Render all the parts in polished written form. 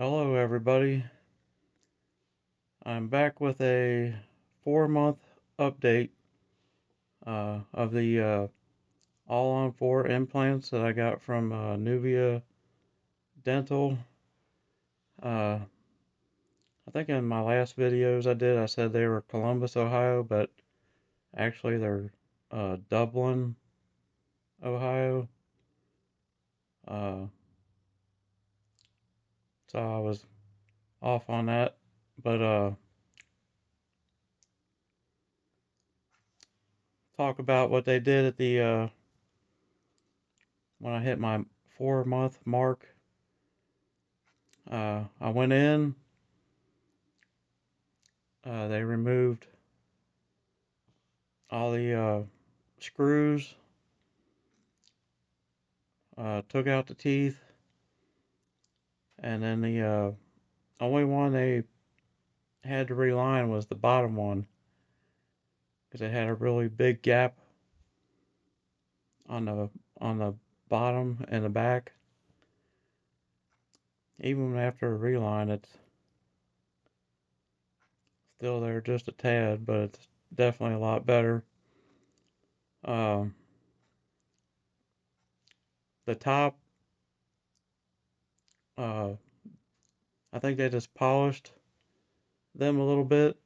Hello, everybody. I'm back with a 4-month update of the all-on-4 implants that I got from Nuvia Dental. Uh, I think in my last videos I said they were Columbus, Ohio, but actually they're Dublin, Ohio. Uh, so I was off on that, but talk about what they did at the when I hit my 4-month mark. I went in. They removed all the screws, took out the teeth, and then the only one they had to reline was the bottom one because it had a really big gap on the bottom and the back. Even after a reline, it's still there just a tad, but it's definitely a lot better. Um, the top, uh, I think they just polished them a little bit.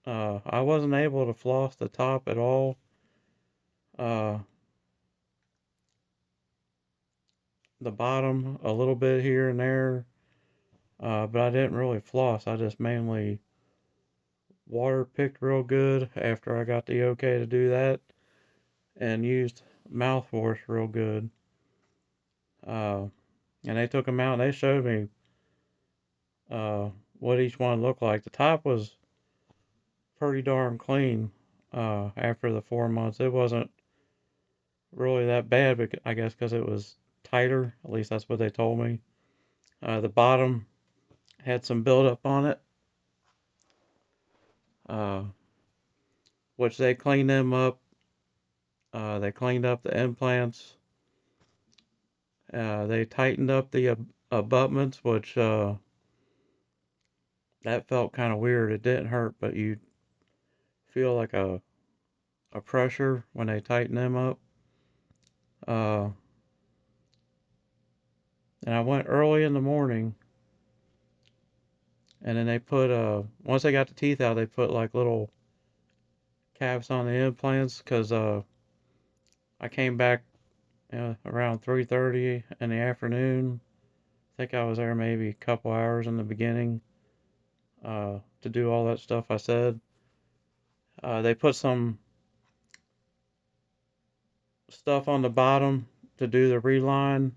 I wasn't able to floss the top at all. Uh, the bottom a little bit here and there, but I didn't really floss. I just mainly water picked real good after I got the okay to do that and used mouthwash real good. Uh, and they took them out and they showed me what each one looked like. The top was pretty darn clean after the 4 months. It wasn't really that bad, but I guess because it was tighter. At least that's what they told me. The bottom had some buildup on it, uh, which they cleaned them up. They cleaned up the implants. They tightened up the abutments, which that felt kind of weird. It didn't hurt, but you feel like a pressure when they tighten them up. Uh, and I went early in the morning, and then they put once they got the teeth out, they put like little caps on the implants because I came back around 3:30 in the afternoon. I think I was there maybe a couple hours in the beginning to do all that stuff I said. They put some stuff on the bottom to do the reline,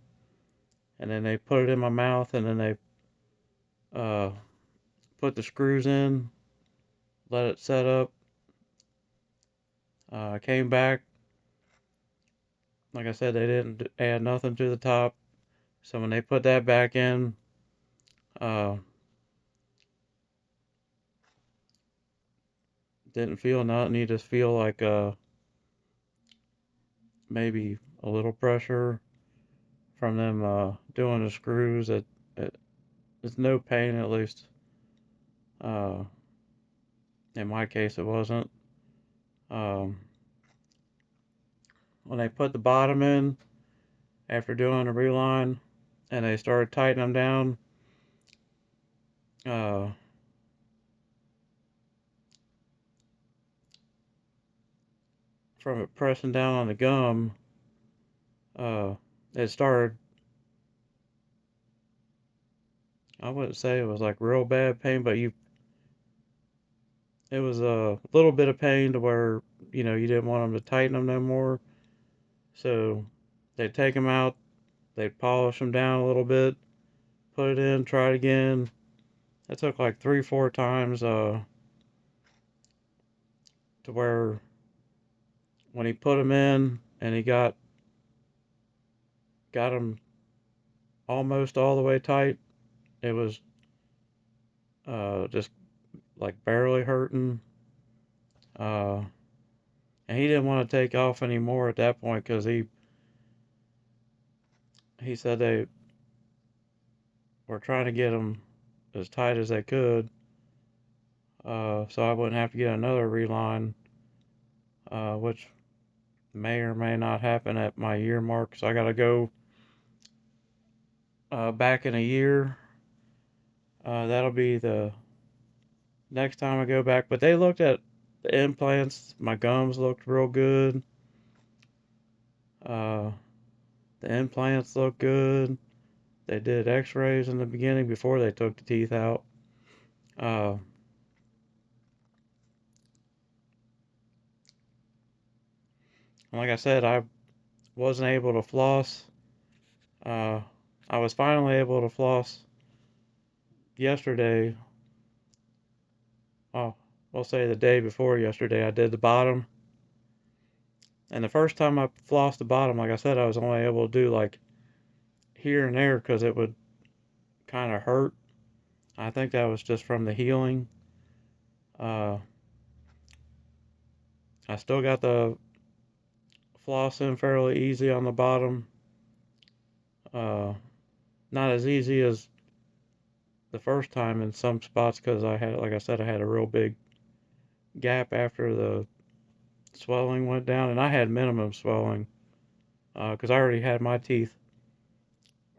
and then they put it in my mouth, and then they uh, put the screws in, let it set up. I came back. Like I said, they didn't add nothing to the top. So when they put that back in, uh, didn't feel nothing. You just feel like maybe a little pressure from them doing the screws. It's no pain, at least. Uh, in my case, it wasn't. Um, when they put the bottom in after doing the reline and they started tightening them down, uh, from it pressing down on the gum, uh, it started. I wouldn't say it was like real bad pain, but it was a little bit of pain to where you didn't want them to tighten them no more. So they'd take them out, they'd polish them down a little bit, put it in, try it again. It took like 3, 4 times to where when he put them in and he got them almost all the way tight, it was just like barely hurting. Uh, and he didn't want to take off anymore at that point because he said they were trying to get him. as tight as they could, so I wouldn't have to get another reline, which may or may not happen at my year mark. So I got to go back in a year. That'll be the next time I go back. But they looked at the implants. My gums looked real good. Uh, the implants looked good. They did X-rays in the beginning before they took the teeth out. Uh, like I said, I wasn't able to floss. Uh, I was finally able to floss yesterday. Oh, we'll say the day before yesterday. I did the bottom, and the first time I flossed the bottom, like I said, I was only able to do like here and there because it would kind of hurt. I think that was just from the healing. Uh, I still got the floss in fairly easy on the bottom. Uh, Not as easy as the first time in some spots because I had, like I said, I had a real big gap after the swelling went down, and I had minimum swelling because I already had my teeth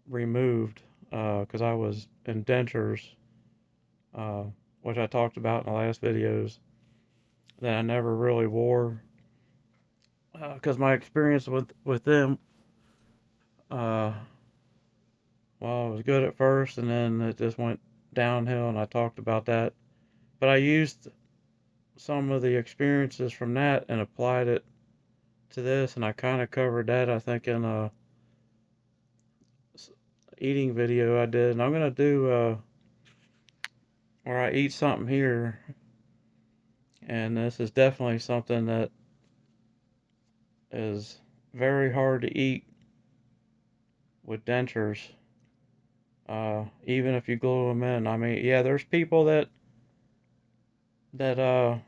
removed because I was in dentures, uh, which I talked about in the last videos that I never really wore because my experience with them, uh, well, it was good at first, and then it just went downhill, and I talked about that. But I used some of the experiences from that and applied it to this, and I kind of covered that, I think, in a eating video I did. And I'm gonna do where I eat something here, and this is definitely something that is very hard to eat with dentures. Even if you glue them in. I mean, yeah, there's people that their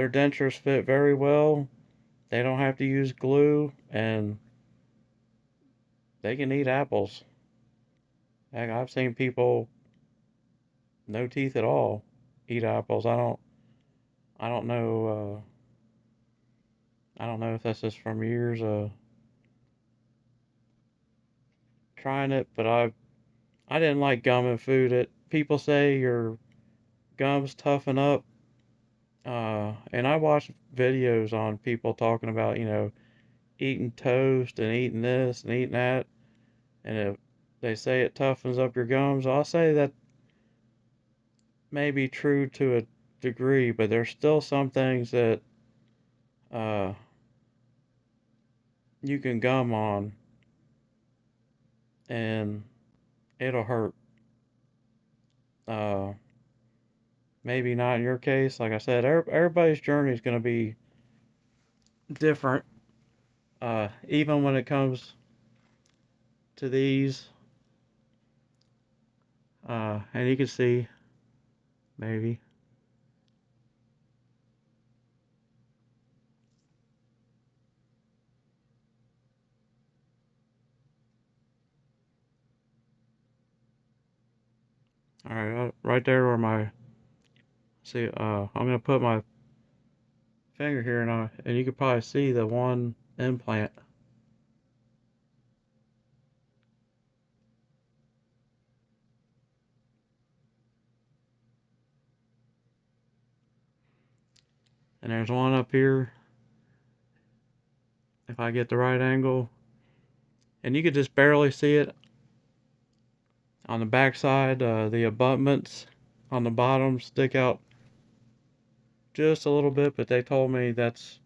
dentures fit very well. They don't have to use glue, and they can eat apples. Heck, I've seen people no teeth at all eat apples. I don't know. I don't know if this is from years of trying it, but I didn't like gum and food. It people say your gums toughen up, and I watch videos on people talking about eating toast and eating this and eating that, and if they say it toughens up your gums, I'll say that may be true to a degree, but there's still some things that uh, you can gum on and it'll hurt. Uh, Maybe not in your case. Like I said, everybody's journey is going to be different. Even when it comes to these, and you can see maybe. All right, right there where my see. I'm gonna put my finger here, and you can probably see the one implant. And there's one up here if I get the right angle, and you could just barely see it on the back side. The abutments on the bottom stick out just a little bit, but they told me that's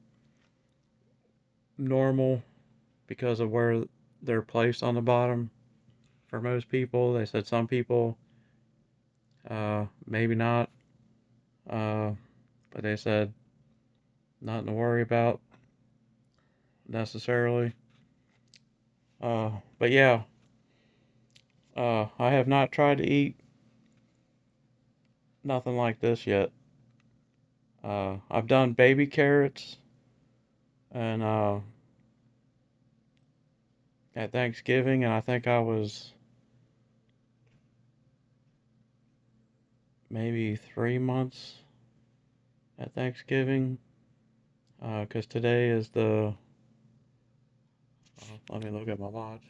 normal because of where they're placed on the bottom for most people. They said some people, maybe not, uh, but they said nothing to worry about necessarily. But yeah, I have not tried to eat nothing like this yet. I've done baby carrots and at Thanksgiving, and I think I was maybe 3 months at Thanksgiving. 'Cause today is let me look at my watch.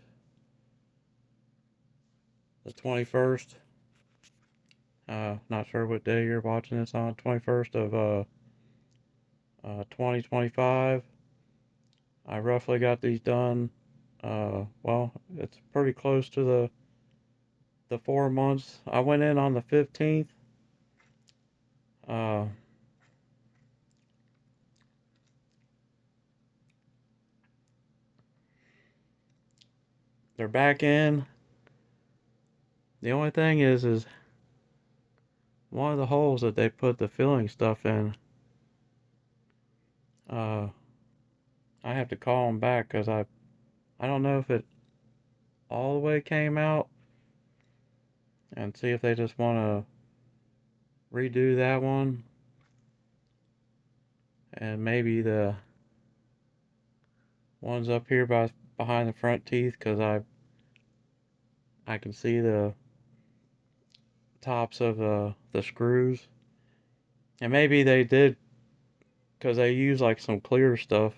The 21st. Not sure what day you're watching this on. 21st of 2025. I roughly got these done. Well, it's pretty close to the 4 months. I went in on the 15th. Uh, they're back in. The only thing is one of the holes that they put the filling stuff in. Uh, I have to call them back because I don't know if it all the way came out, and see if they just want to redo that one, and maybe the ones up here behind the front teeth, because I can see the tops of the screws, and maybe they did because they use like some clear stuff.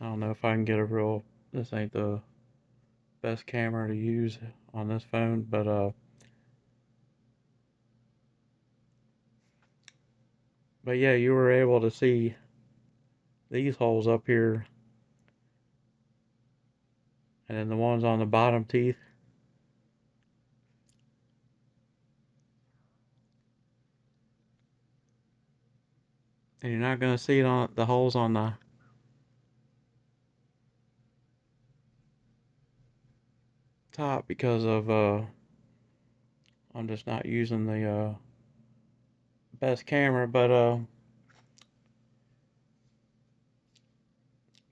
I don't know if I can get a real. This ain't the best camera to use on this phone, but yeah, you were able to see these holes up here, and then the ones on the bottom teeth. And you're not gonna see it on the holes on the top because of I'm just not using the best camera, but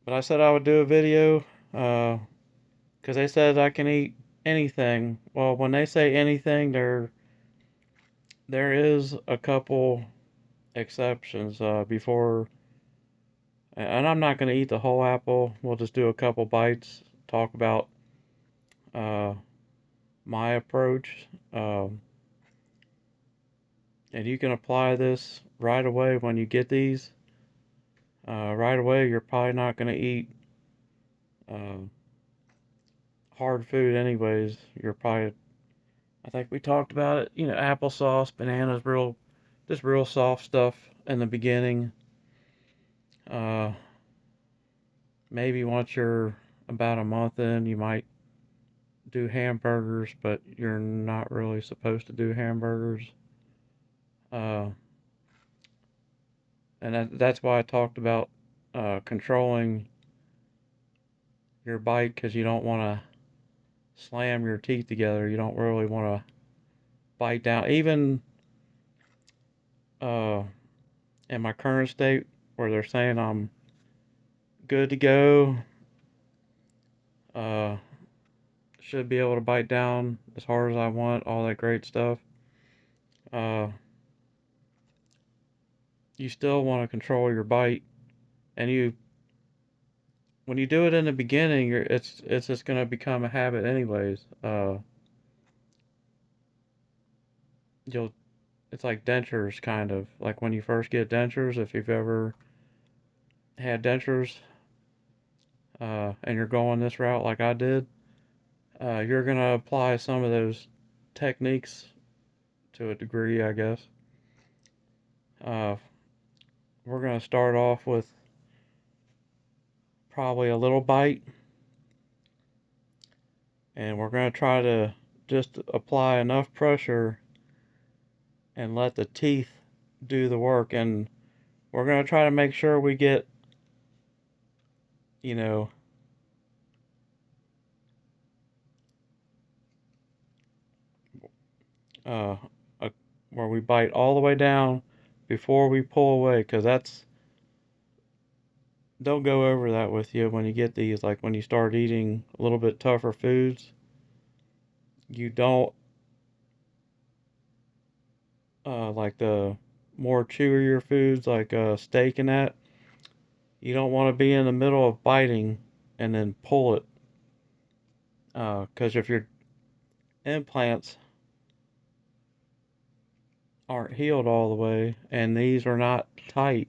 I said I would do a video because they said I can eat anything. Well, when they say anything, there is a couple exceptions before, and I'm not gonna eat the whole apple. We'll just do a couple bites, talk about uh, my approach, and you can apply this right away when you get these. Right away, you're probably not gonna eat uh, hard food anyways. You're probably, I think we talked about it, applesauce, bananas, just real soft stuff in the beginning. Uh, Maybe once you're about a month in, you might do hamburgers, but you're not really supposed to do hamburgers. Uh, and that's why I talked about controlling your bite, because you don't want to slam your teeth together. You don't really want to bite down. Even uh, in my current state, where they're saying I'm good to go, uh, should be able to bite down as hard as I want, all that great stuff. Uh, you still want to control your bite, and when you do it in the beginning, it's just gonna become a habit anyways. You'll It's like dentures, kind of like when you first get dentures. If you've ever had dentures, and you're going this route like I did, you're gonna apply some of those techniques to a degree, I guess. Uh, we're gonna start off with probably a little bite, and we're gonna try to just apply enough pressure and let the teeth do the work. And we're gonna try to make sure we get, you know, uh, a, where we bite all the way down before we pull away, because don't go over that with you when you get these. Like when you start eating a little bit tougher foods, you don't, like the more chewier foods like steak and that, you don't want to be in the middle of biting and then pull it, because if your implants aren't healed all the way, and these are not tight.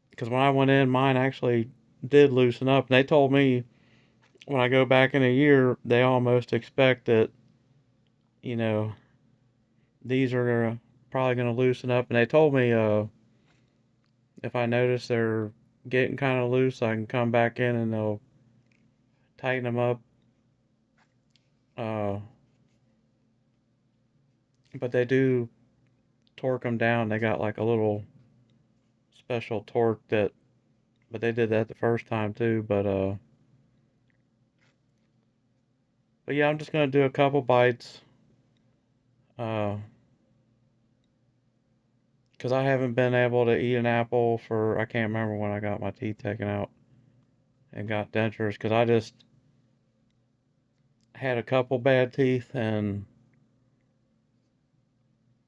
Because when I went in, mine actually did loosen up. And they told me when I go back in a year, they almost expect that, you know, these are probably going to loosen up. And they told me if I notice they're getting kind of loose, I can come back in and they'll tighten them up. Uh, but they do torque them down. They got like a little special torque that, but they did that the first time too. But yeah, I'm just gonna do a couple bites. Uh, because I haven't been able to eat an apple for, I can't remember when I got my teeth taken out and got dentures, because I just had a couple bad teeth and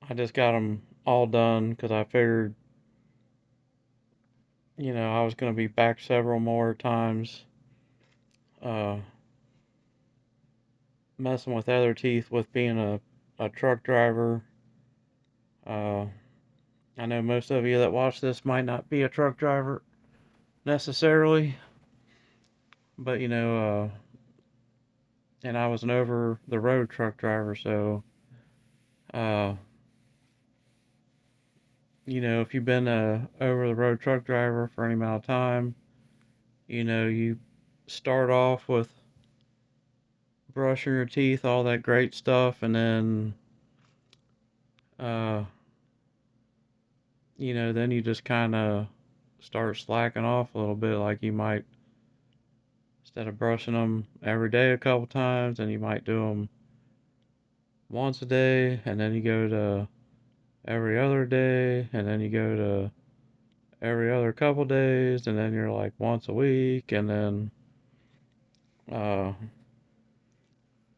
I just got them all done because I figured, I was going to be back several more times, uh, messing with other teeth with being a truck driver. Uh, I know most of you that watch this might not be a truck driver necessarily, but and I was an over the road truck driver, so uh, if you've been a over the road truck driver for any amount of time, you start off with brushing your teeth, all that great stuff, and then, uh, then you just kind of start slacking off a little bit. Like you might, instead of brushing them every day a couple times, and you might do them once a day, and then you go to every other day, and then you go to every other couple days, and then you're like once a week, and then, uh,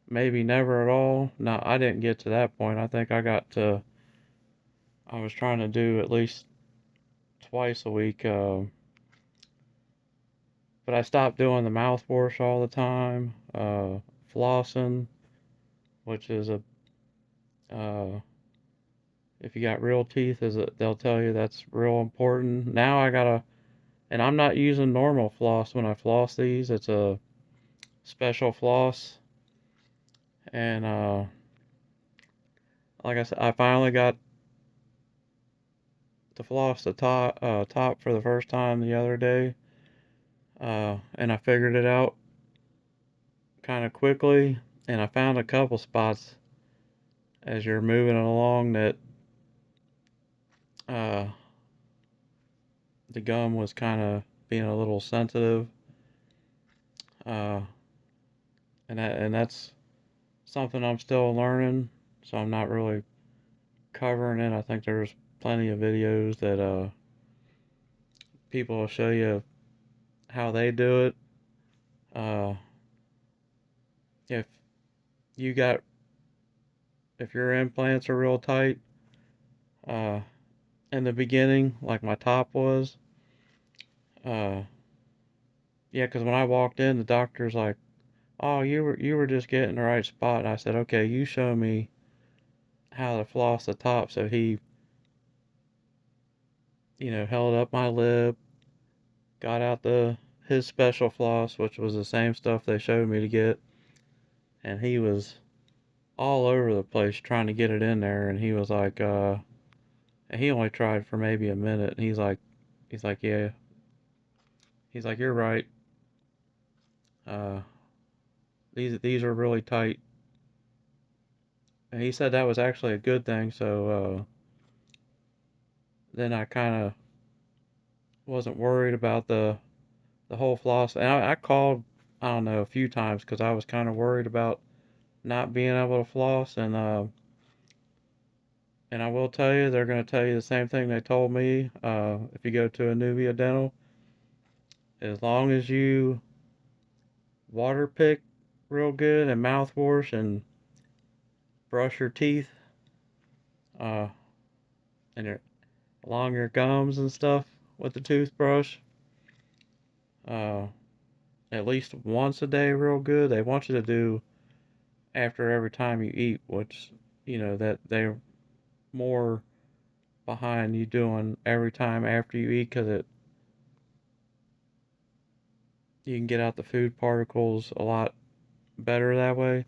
maybe never at all. No, I didn't get to that point. I think I was trying to do at least twice a week, but I stopped doing the mouthwash all the time, flossing, which is uh, if you got real teeth, they'll tell you that's real important. Now and I'm not using normal floss when I floss these. It's a special floss, and like I said, I finally got to floss the top for the first time the other day, and I figured it out kind of quickly, and I found a couple spots as you're moving along that uh, the gum was kind of being a little sensitive, uh, and that's something I'm still learning, so I'm not really covering it. I think there's plenty of videos that people will show you how they do it. Uh, if you got if your implants are real tight, uh, in the beginning, like my top was, uh, yeah, because when I walked in, the doctor's like, "Oh, you were just getting the right spot." And I said, "Okay, you show me how to floss the top." So he, held up my lip, got out the his special floss, which was the same stuff they showed me to get, and he was all over the place trying to get it in there. And he was like, and he only tried for maybe a minute. And he's like, yeah, he's like, you're right. Uh, these are really tight. And he said that was actually a good thing. So then I kind of wasn't worried about the whole floss. And I called, I don't know, a few times because I was kind of worried about not being able to floss. And I will tell you, they're going to tell you the same thing they told me. If you go to a Nuvia Dental, as long as you water pick real good and mouthwash and brush your teeth, uh, and along your gums and stuff with the toothbrush, uh, at least once a day, real good. They want you to do after every time you eat, which that more behind you doing every time after you eat, because you can get out the food particles a lot better that way.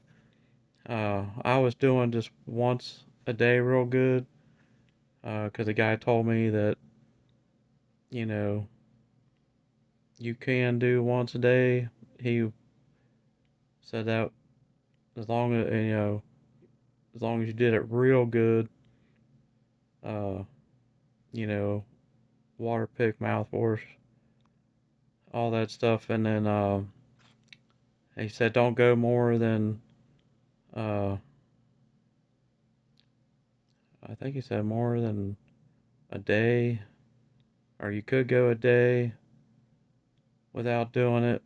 I was doing just once a day real good, because the guy told me that, you know, you can do once a day. He said that as long as, as long as you did it real good, uh, you know, water pick, mouthwash, all that stuff. And then he said don't go more than, uh, I think he said more than a day, or you could go a day without doing it,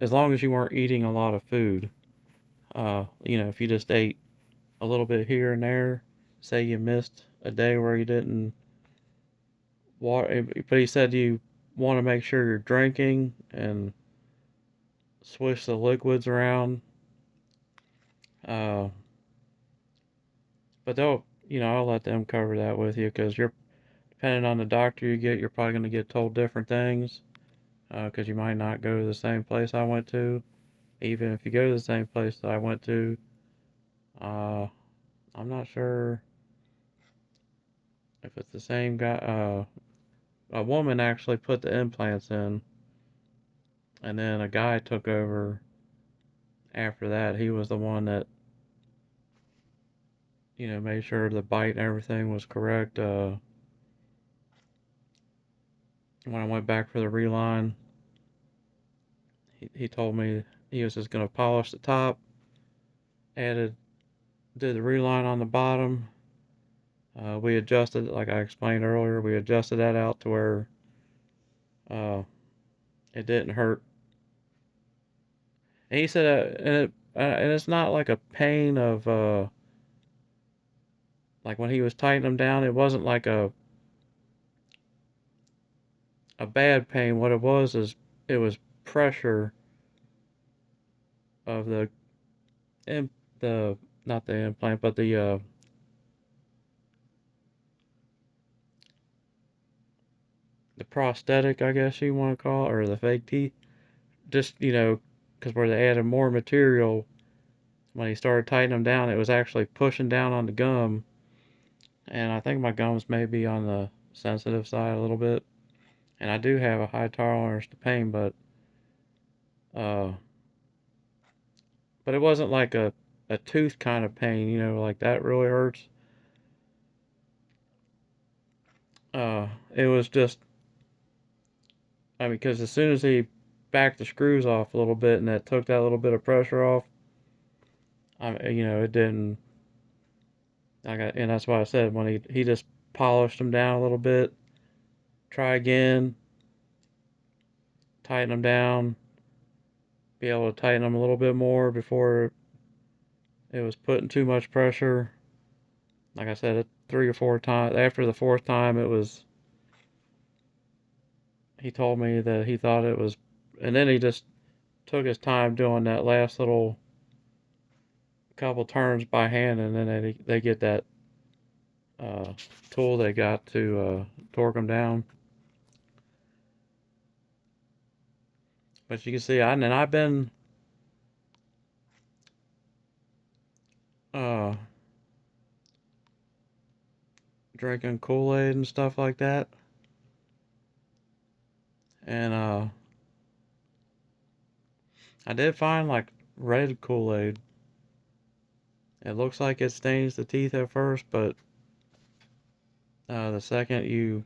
as long as you weren't eating a lot of food. If you just ate a little bit here and there, say you missed a day where you didn't water, but he said you want to make sure you're drinking and swish the liquids around. Uh, but I'll let them cover that with you, because you're depending on the doctor you get, you're probably going to get told different things. Because you might not go to the same place I went to. Even if you go to the same place that I went to, uh, I'm not sure if it's the same guy. A woman actually put the implants in, and then a guy took over after that. He was the one that, made sure the bite and everything was correct. When I went back for the reline, he told me he was just going to polish the top, did the reline on the bottom. We adjusted, like I explained earlier, we adjusted that out to where uh, it didn't hurt. And he said, and it's not like a pain of, like when he was tightening them down, it wasn't like a bad pain. What it was is it was pressure of the not the implant, but the prosthetic, I guess you want to call it, or the fake teeth. Just, because where they added more material, when he started tightening them down, it was actually pushing down on the gum. And I think my gums may be on the sensitive side a little bit. And I do have a high tolerance to pain, uh, but it wasn't like a tooth kind of pain, like that really hurts. It was just, I mean, because as soon as he backed the screws off a little bit and that took that little bit of pressure off, it didn't. And that's why I said when he just polished them down a little bit, try again, tighten them down, be able to tighten them a little bit more before it was putting too much pressure. Like I said, 3 or 4 times. After the fourth time, he told me that he thought it was, and then he just took his time doing that last little couple turns by hand, and then they get that uh, tool they got to torque them down. But you can see, I've been uh, drinking Kool-Aid and stuff like that, and I did find like red Kool-Aid. It looks like it stains the teeth at first, but the second you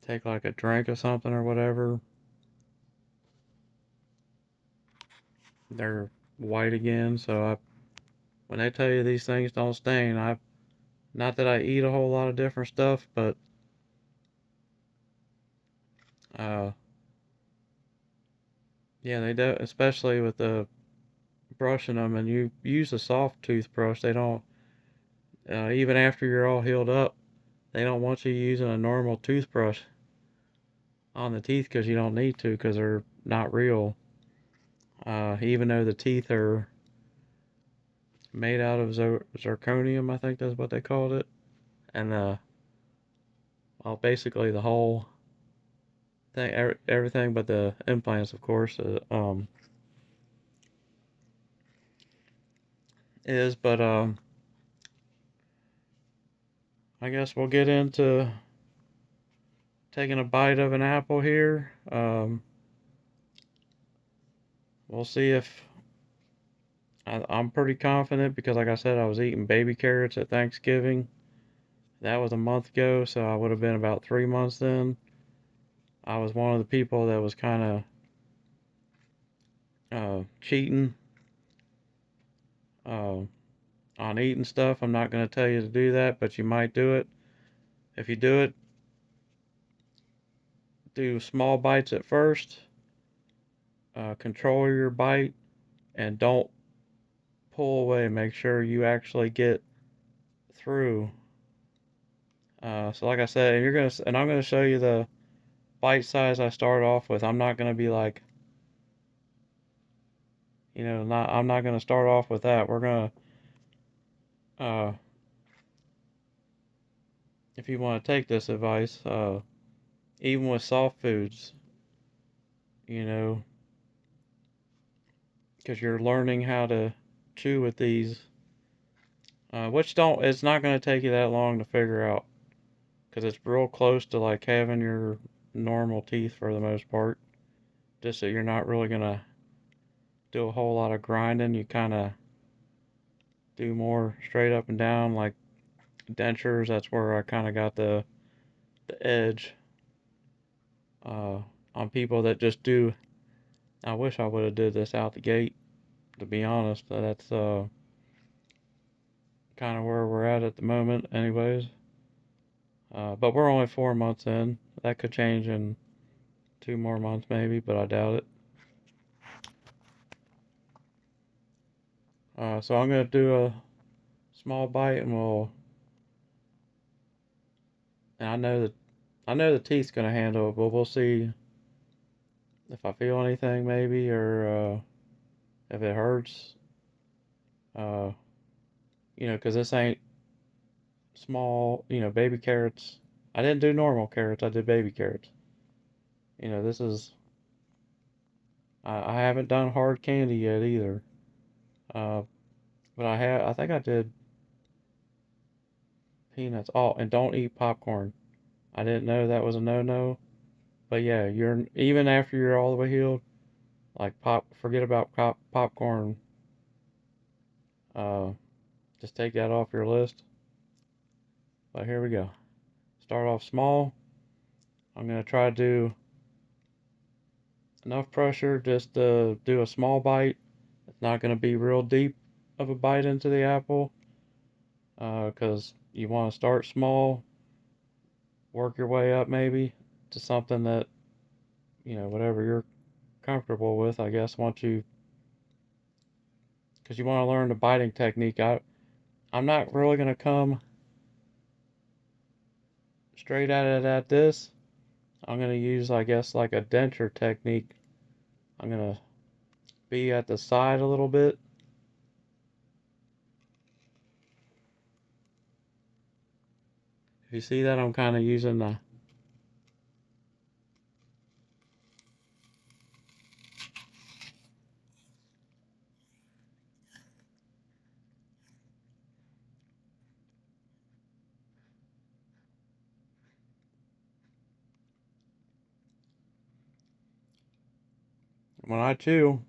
take like a drink of something or whatever, they're white again. So when they tell you these things don't stain, not that I eat a whole lot of different stuff, but uh, yeah, they do, especially with the brushing them, and you use a soft toothbrush. They don't, even after you're all healed up, they don't want you using a normal toothbrush on the teeth, because you don't need to, because they're not real. Even though the teeth are made out of zirconium, I think that's what they called it. And well, basically the whole thing, everything but the implants, of course, is. But I guess we'll get into taking a bite of an apple here. We'll see if I'm pretty confident because, like I said, I was eating baby carrots at Thanksgiving. That was a month ago, so I would have been about 3 months then. I was one of the people that was kind of cheating uh, on eating stuff. I'm not going to tell you to do that, but you might do it. If you do small bites at first, control your bite, and don't pull away. Make sure you actually get through. So like I said, and I'm gonna show you the bite size I start off with. I'm not gonna be like, I'm not gonna start off with that. We're gonna, uh, if you want to take this advice, even with soft foods, you know, because you're learning how to chew with these, it's not gonna take you that long to figure out, because it's real close to like having your normal teeth for the most part. Just that you're not really gonna do a whole lot of grinding. You kind of do more straight up and down, like dentures. That's where I kind of got the edge uh, on people that just do. I wish I would have did this out the gate. To be honest, that's kind of where we're at the moment, anyways. But we're only 4 months in. That could change in 2 more months, maybe, but I doubt it. So I'm gonna do a small bite, and I know the teeth's gonna handle it, but we'll see if I feel anything, maybe, or if it hurts. Uh, 'cause this ain't small, baby carrots. I didn't do normal carrots. I did baby carrots. This is. I haven't done hard candy yet either. Uh, but I have. I think I did peanuts. Oh, and don't eat popcorn. I didn't know that was a no-no. But yeah, you're even after you're all the way healed. Like forget about popcorn. Uh, just take that off your list. But here we go. Start off small. I'm gonna try to do enough pressure just to do a small bite. It's not gonna be real deep of a bite into the apple, because you want to start small, work your way up maybe to something that whatever you're comfortable with. I guess once you, because you want to learn the biting technique. I'm not really gonna come straight at it at this. I'm gonna use, I guess, like a denture technique. I'm gonna be at the side a little bit. If you see that, I'm kind of using the. When I chew,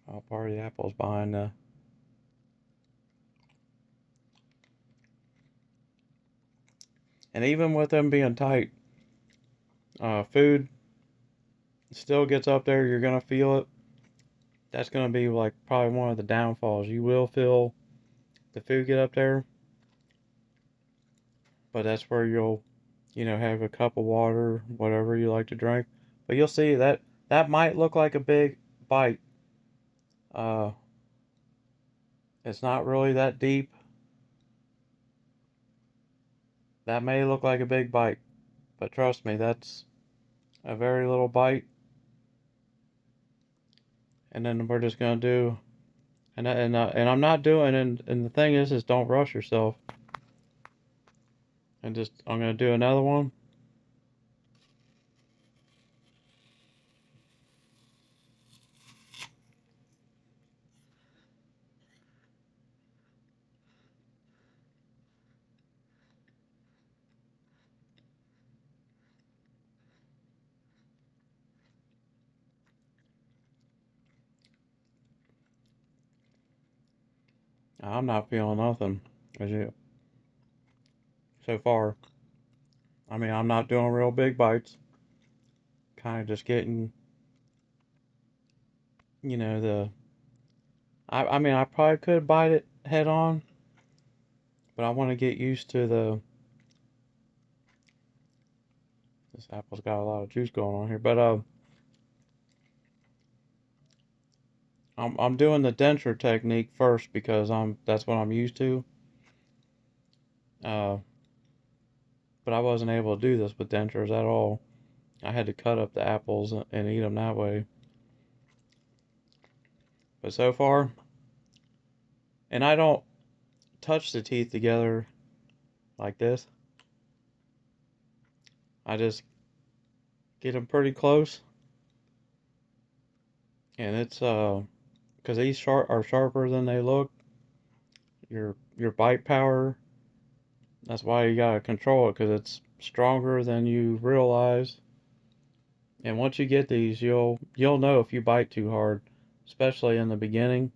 oh, part of the apple's behind the. And even with them being tight, food still gets up there. You're gonna feel it. That's gonna be like probably one of the downfalls. You will feel the food get up there, but that's where you'll, have a cup of water, whatever you like to drink. But you'll see that might look like a big bite. Uh, it's not really that deep. That may look like a big bite, but trust me, that's a very little bite. and then we're just gonna do, and I'm not doing, and the thing is don't rush yourself, and just I'm gonna do another one. I'm not feeling nothing as you so far. I mean, I'm not doing real big bites. Kind of just getting, the. I mean, I probably could bite it head on, but I want to get used to the. This apple's got a lot of juice going on here, but I'm doing the denture technique first because that's what I'm used to. Uh, but I wasn't able to do this with dentures at all. I had to cut up the apples and eat them that way. But so far, and I don't touch the teeth together like this. I just get them pretty close, and it's because these are sharper than they look. Your bite power. That's why you gotta control it because it's stronger than you realize. And once you get these, you'll know if you bite too hard, especially in the beginning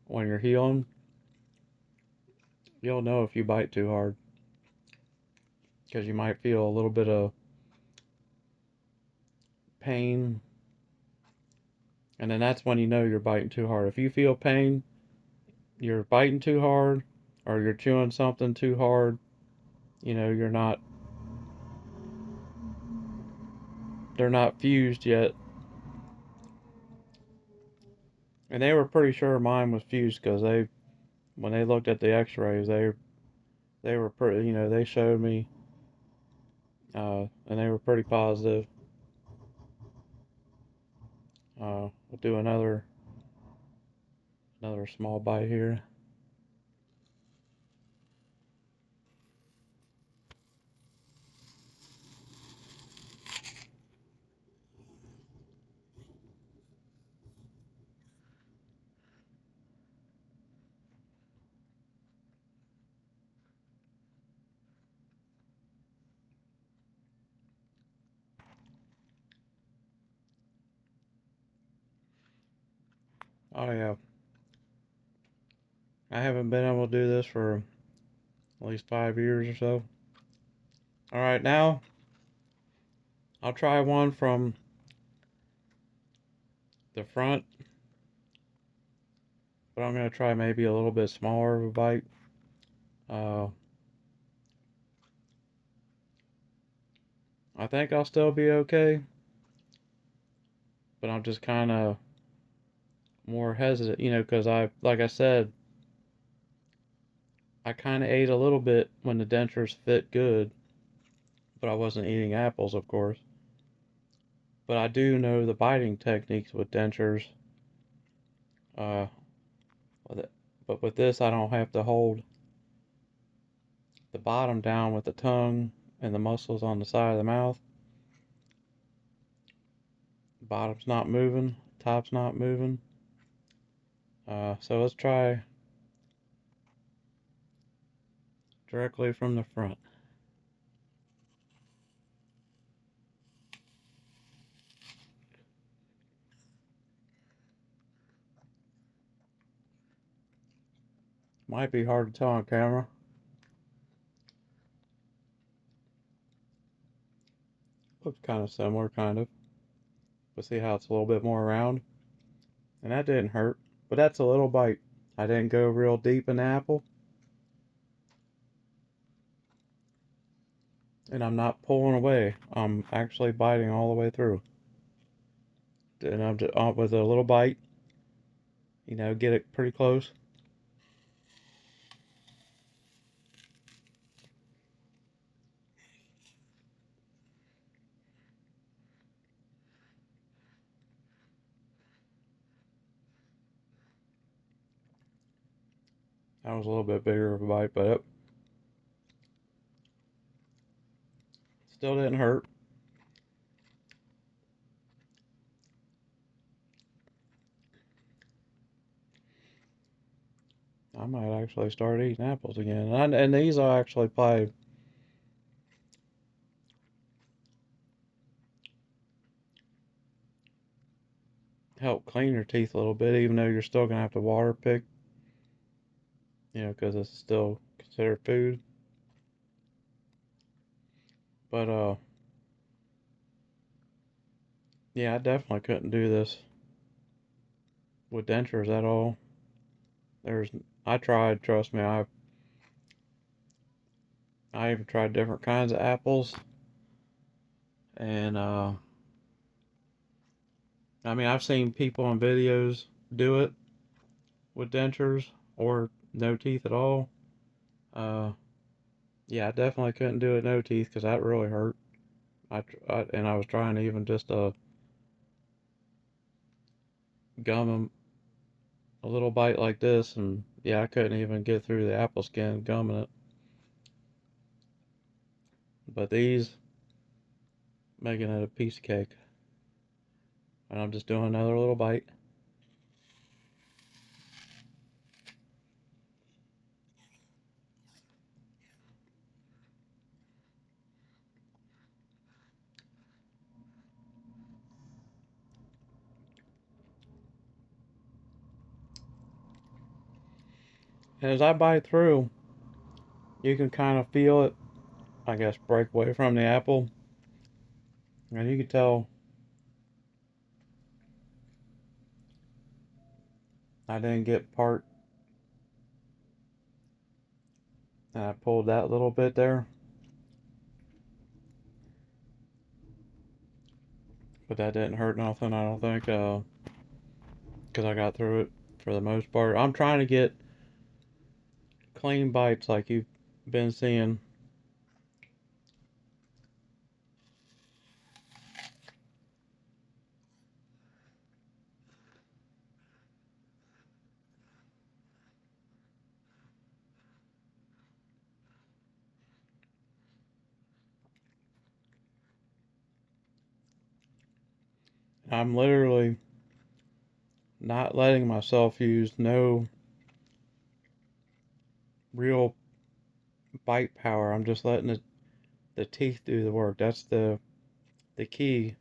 when you're healing. You'll know if you bite too hard because you might feel a little bit of pain, and then that's when you know you're biting too hard. If you feel pain, you're biting too hard, or you're chewing something too hard. You're not. They're not fused yet, and they were pretty sure mine was fused because when they looked at the X-rays, they were pretty. They showed me, and they were pretty positive. We'll do another small bite here. Oh yeah, I haven't been able to do this for at least 5 years or so. All right, now I'll try one from the front, but I'm gonna try maybe a little bit smaller of a bite. Uh, I think I'll still be okay, but I'm just kind of more hesitant, because like I said, I kind of ate a little bit when the dentures fit good, but I wasn't eating apples, of course. But I do know the biting techniques with dentures. Uh, but with this, I don't have to hold the bottom down with the tongue and the muscles on the side of the mouth. Bottom's not moving, top's not moving. So let's try directly from the front. Might be hard to tell on camera. Looks kind of similar, kind of. But see how it's a little bit more round? And that didn't hurt. But that's a little bite. I didn't go real deep in the apple. And I'm not pulling away. I'm actually biting all the way through. And I'm just with a little bite. Get it pretty close. That was a little bit bigger of a bite, but it still didn't hurt. I might actually start eating apples again. And these will actually probably help clean your teeth a little bit, even though you're still gonna have to water pick, because it's still considered food. But yeah, I definitely couldn't do this with dentures at all. There's, I tried, trust me, I even tried different kinds of apples, and I mean, I've seen people on videos do it with dentures or no teeth at all. Uh, yeah, I definitely couldn't do it no teeth because that really hurt. And I was trying to even just gum them a little bite like this, and yeah, I couldn't even get through the apple skin gumming it. But these, making it a piece of cake, and I'm just doing another little bite. And as I bite through, you can kind of feel it, I guess, break away from the apple, and you can tell I didn't get part, and I pulled that little bit there, but that didn't hurt nothing, I don't think, because I got through it for the most part. I'm trying to get clean bites like you've been seeing. I'm literally not letting myself use no real bite power. I'm just letting the teeth do the work. That's the key.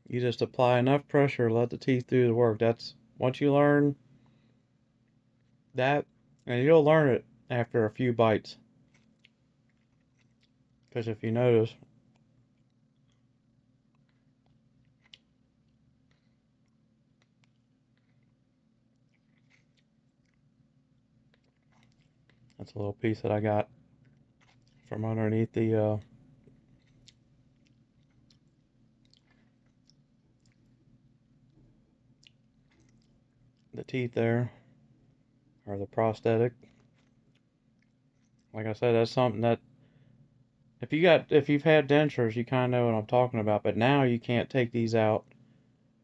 You just apply enough pressure, let the teeth do the work. That's once you learn that, and you'll learn it after a few bites. Because if you notice, that's a little piece that I got from underneath the teeth there, or the prosthetic. Like I said, that's something that if you've had dentures, you kind of know what I'm talking about. But now you can't take these out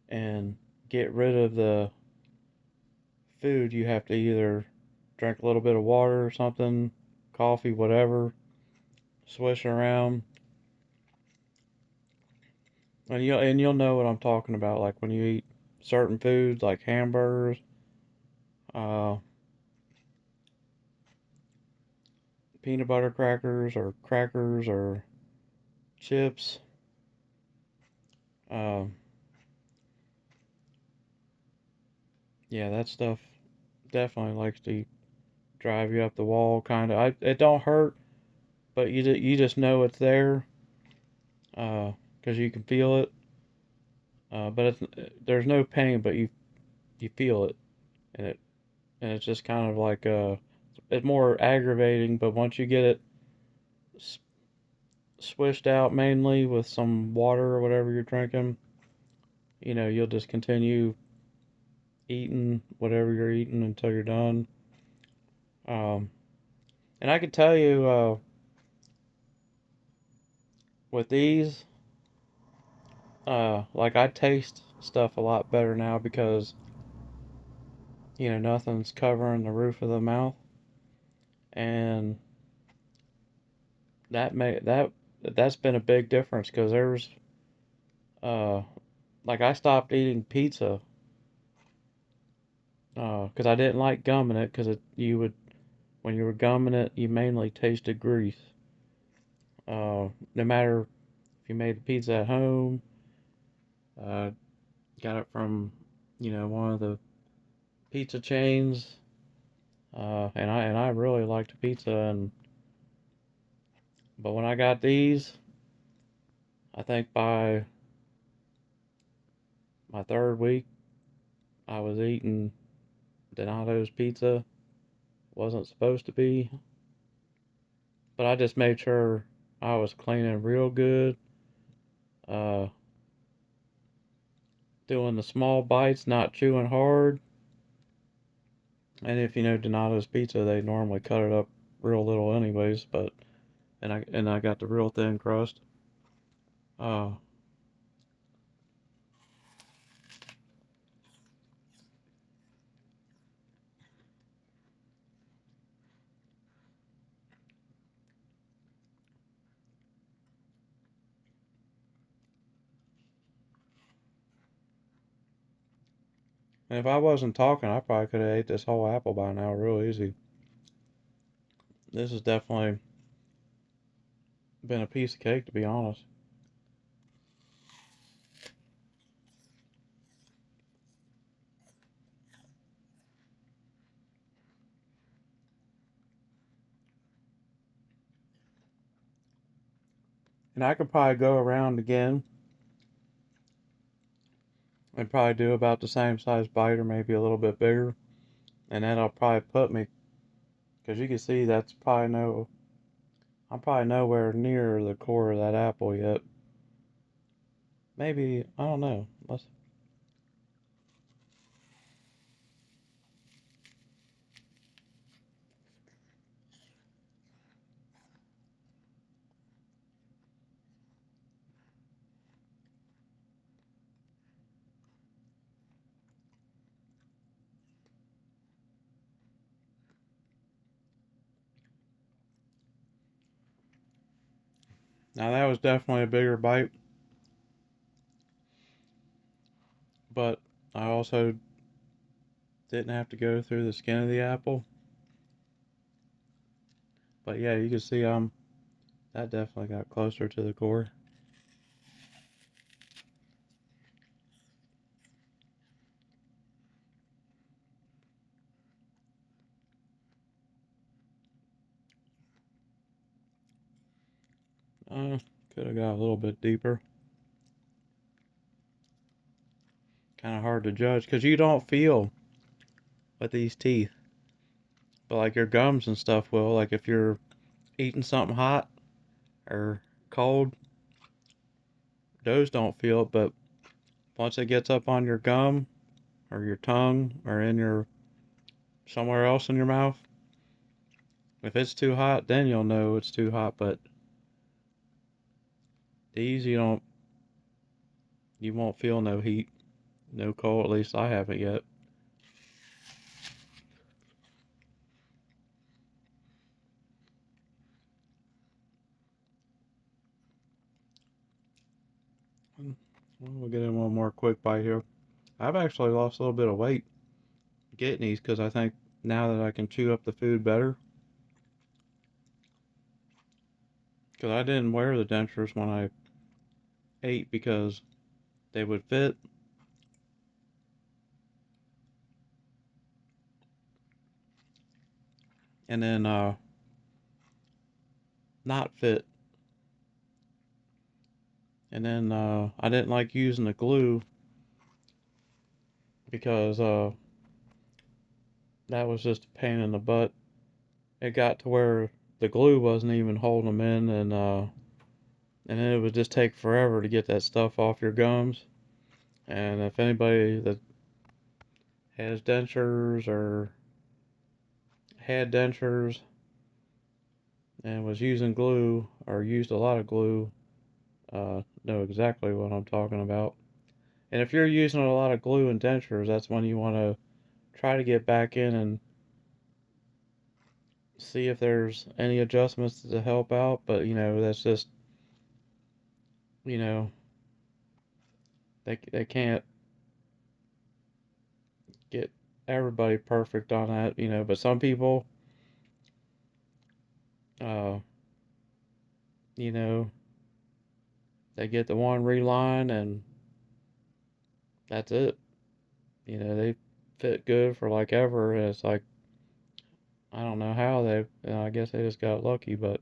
and get rid of the food. You have to either drink a little bit of water or something, coffee, whatever, swish around, and you'll know what I'm talking about. Like when you eat certain foods, like hamburgers, uh, peanut butter crackers or chips. Um, yeah, that stuff definitely likes to drive you up the wall. Kind of. It don't hurt, but you just know it's there, because you can feel it. But there's no pain, but you feel it, and it's just kind of like it's more aggravating. But once you get it swished out mainly with some water or whatever you're drinking, you'll just continue eating whatever you're eating until you're done. Um, and I can tell you, with these, like I taste stuff a lot better now because nothing's covering the roof of the mouth, and that's been a big difference because there's uh like I stopped eating pizza because I didn't like gumming it because you would when you were gumming it you mainly tasted grease. No matter if you made the pizza at home, uh, got it from one of the pizza chains, and I really liked pizza, and but when I got these, I think by my third week I was eating Donato's pizza. Wasn't supposed to be, but I just made sure I was cleaning real good, uh, doing the small bites, not chewing hard. And if you know Donato's pizza, they normally cut it up real little anyways, but and I got the real thin crust. Uh, and if I wasn't talking, I probably could have ate this whole apple by now real easy. This has definitely been a piece of cake, to be honest. And I could probably go around again and probably do about the same size bite or maybe a little bit bigger. And that'll probably put me, because you can see that's probably I'm probably nowhere near the core of that apple yet. Maybe, I don't know. Now that was definitely a bigger bite, but I also didn't have to go through the skin of the apple. But yeah, you can see that definitely got closer to the core. Uh, could have got a little bit deeper. Kind of hard to judge because you don't feel with these teeth, but like your gums and stuff will. Like if you're eating something hot or cold, those don't feel it, but once it gets up on your gum or your tongue or in your somewhere else in your mouth, if it's too hot, then you'll know it's too hot. But these you won't feel no heat, no cold. At least I haven't yet. We'll get in one more quick bite here. I've actually lost a little bit of weight getting these because I think now that I can chew up the food better, because I didn't wear the dentures when I ate because they would fit, and then not fit, and then I didn't like using the glue because that was just a pain in the butt. It got to where the glue wasn't even holding them in, and then it would just take forever to get that stuff off your gums. And if anybody that has dentures or had dentures and was using glue or used a lot of glue, know exactly what I'm talking about. And if you're using a lot of glue and dentures, that's when you want to try to get back in and see if there's any adjustments to help out. But that's just, you know, they can't get everybody perfect on that, but some people, uh, you know, they get the one reline and that's it. They fit good for like ever. And it's like, I don't know how I guess they just got lucky, but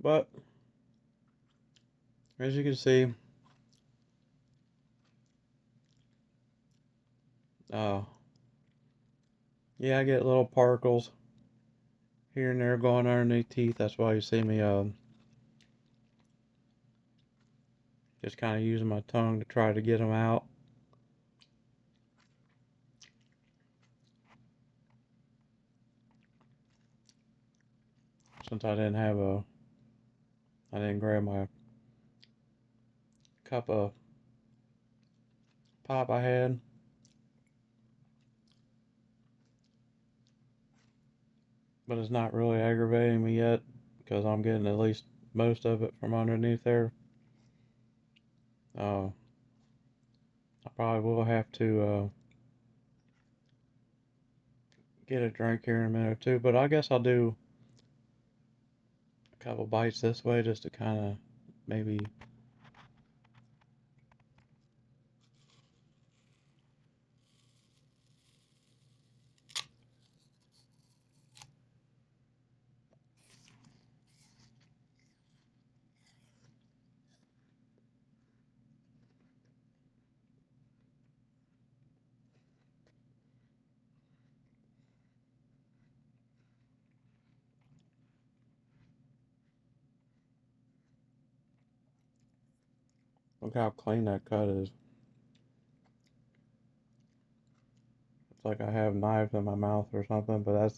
but as you can see, uh, yeah, I get little particles here and there going underneath teeth. That's why you see me just kind of using my tongue to try to get them out. Since I didn't grab my cup of pop I had. But it's not really aggravating me yet because I'm getting at least most of it from underneath there. Uh, I probably will have to get a drink here in a minute or two, but I guess I'll do a couple bites this way just to kind of maybe. Look how clean that cut is. It's like I have knives in my mouth or something, but that's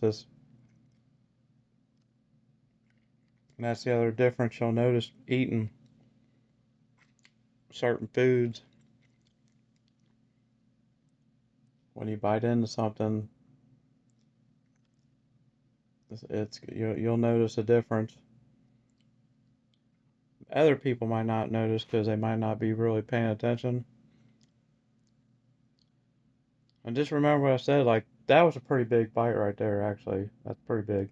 the other difference you'll notice eating certain foods. When you bite into something, you'll notice a difference. Other people might not notice because they might not be really paying attention. And just remember what I said, like, that was a pretty big bite right there, actually. That's pretty big.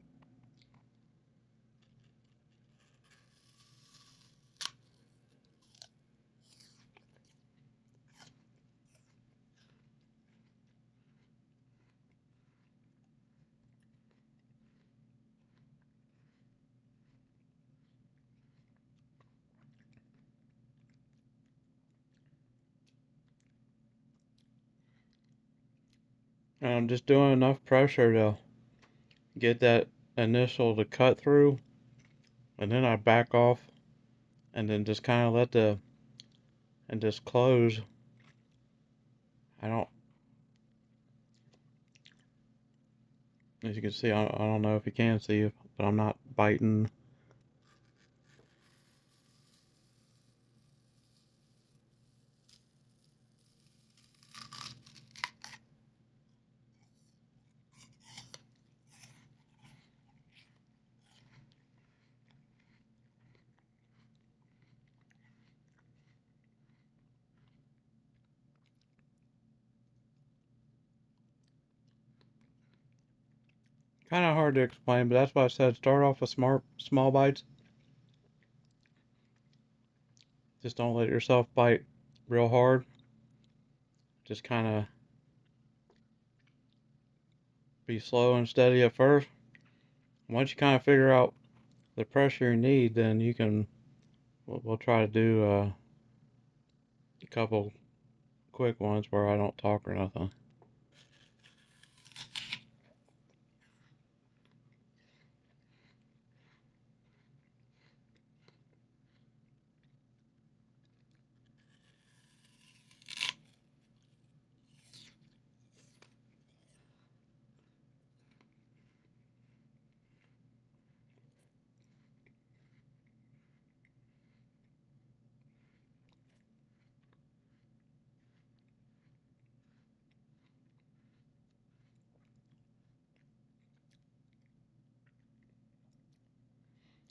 And I'm just doing enough pressure to get that initial to cut through. And then I back off and then just kind of and just close. I don't, as you can see, I don't know if you can see, but I'm not biting. Kind of hard to explain, but that's why I said start off with small bites. Just don't let yourself bite real hard. Just kind of be slow and steady at first. Once you kind of figure out the pressure you need, then we'll try to do a couple quick ones where I don't talk or nothing.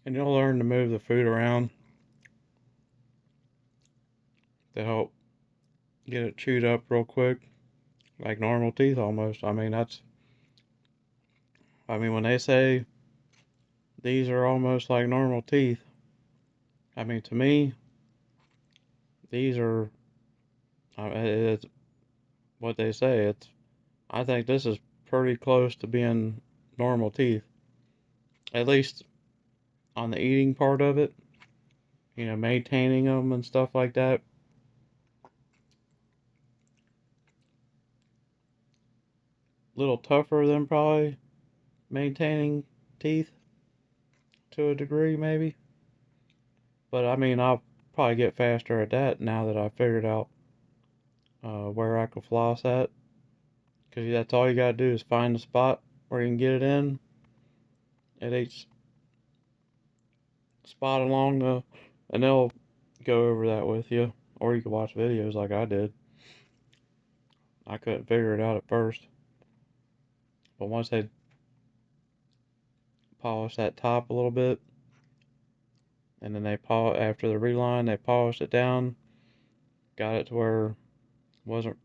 And you'll learn to move the food around to help get it chewed up real quick, like normal teeth almost. When they say these are almost like normal teeth, to me, these are, it's what they say. I think this is pretty close to being normal teeth, at least on the eating part of it, maintaining them and stuff like that. A little tougher than probably maintaining teeth to a degree, maybe. But I'll probably get faster at that now that I figured out where I can floss at. Because that's all you gotta do is find the spot where you can get it in at each spot along and they'll go over that with you. Or you can watch videos like I did. I couldn't figure it out at first. But once they polish that top a little bit, and then after the reline, they polished it down, got it to where it wasn't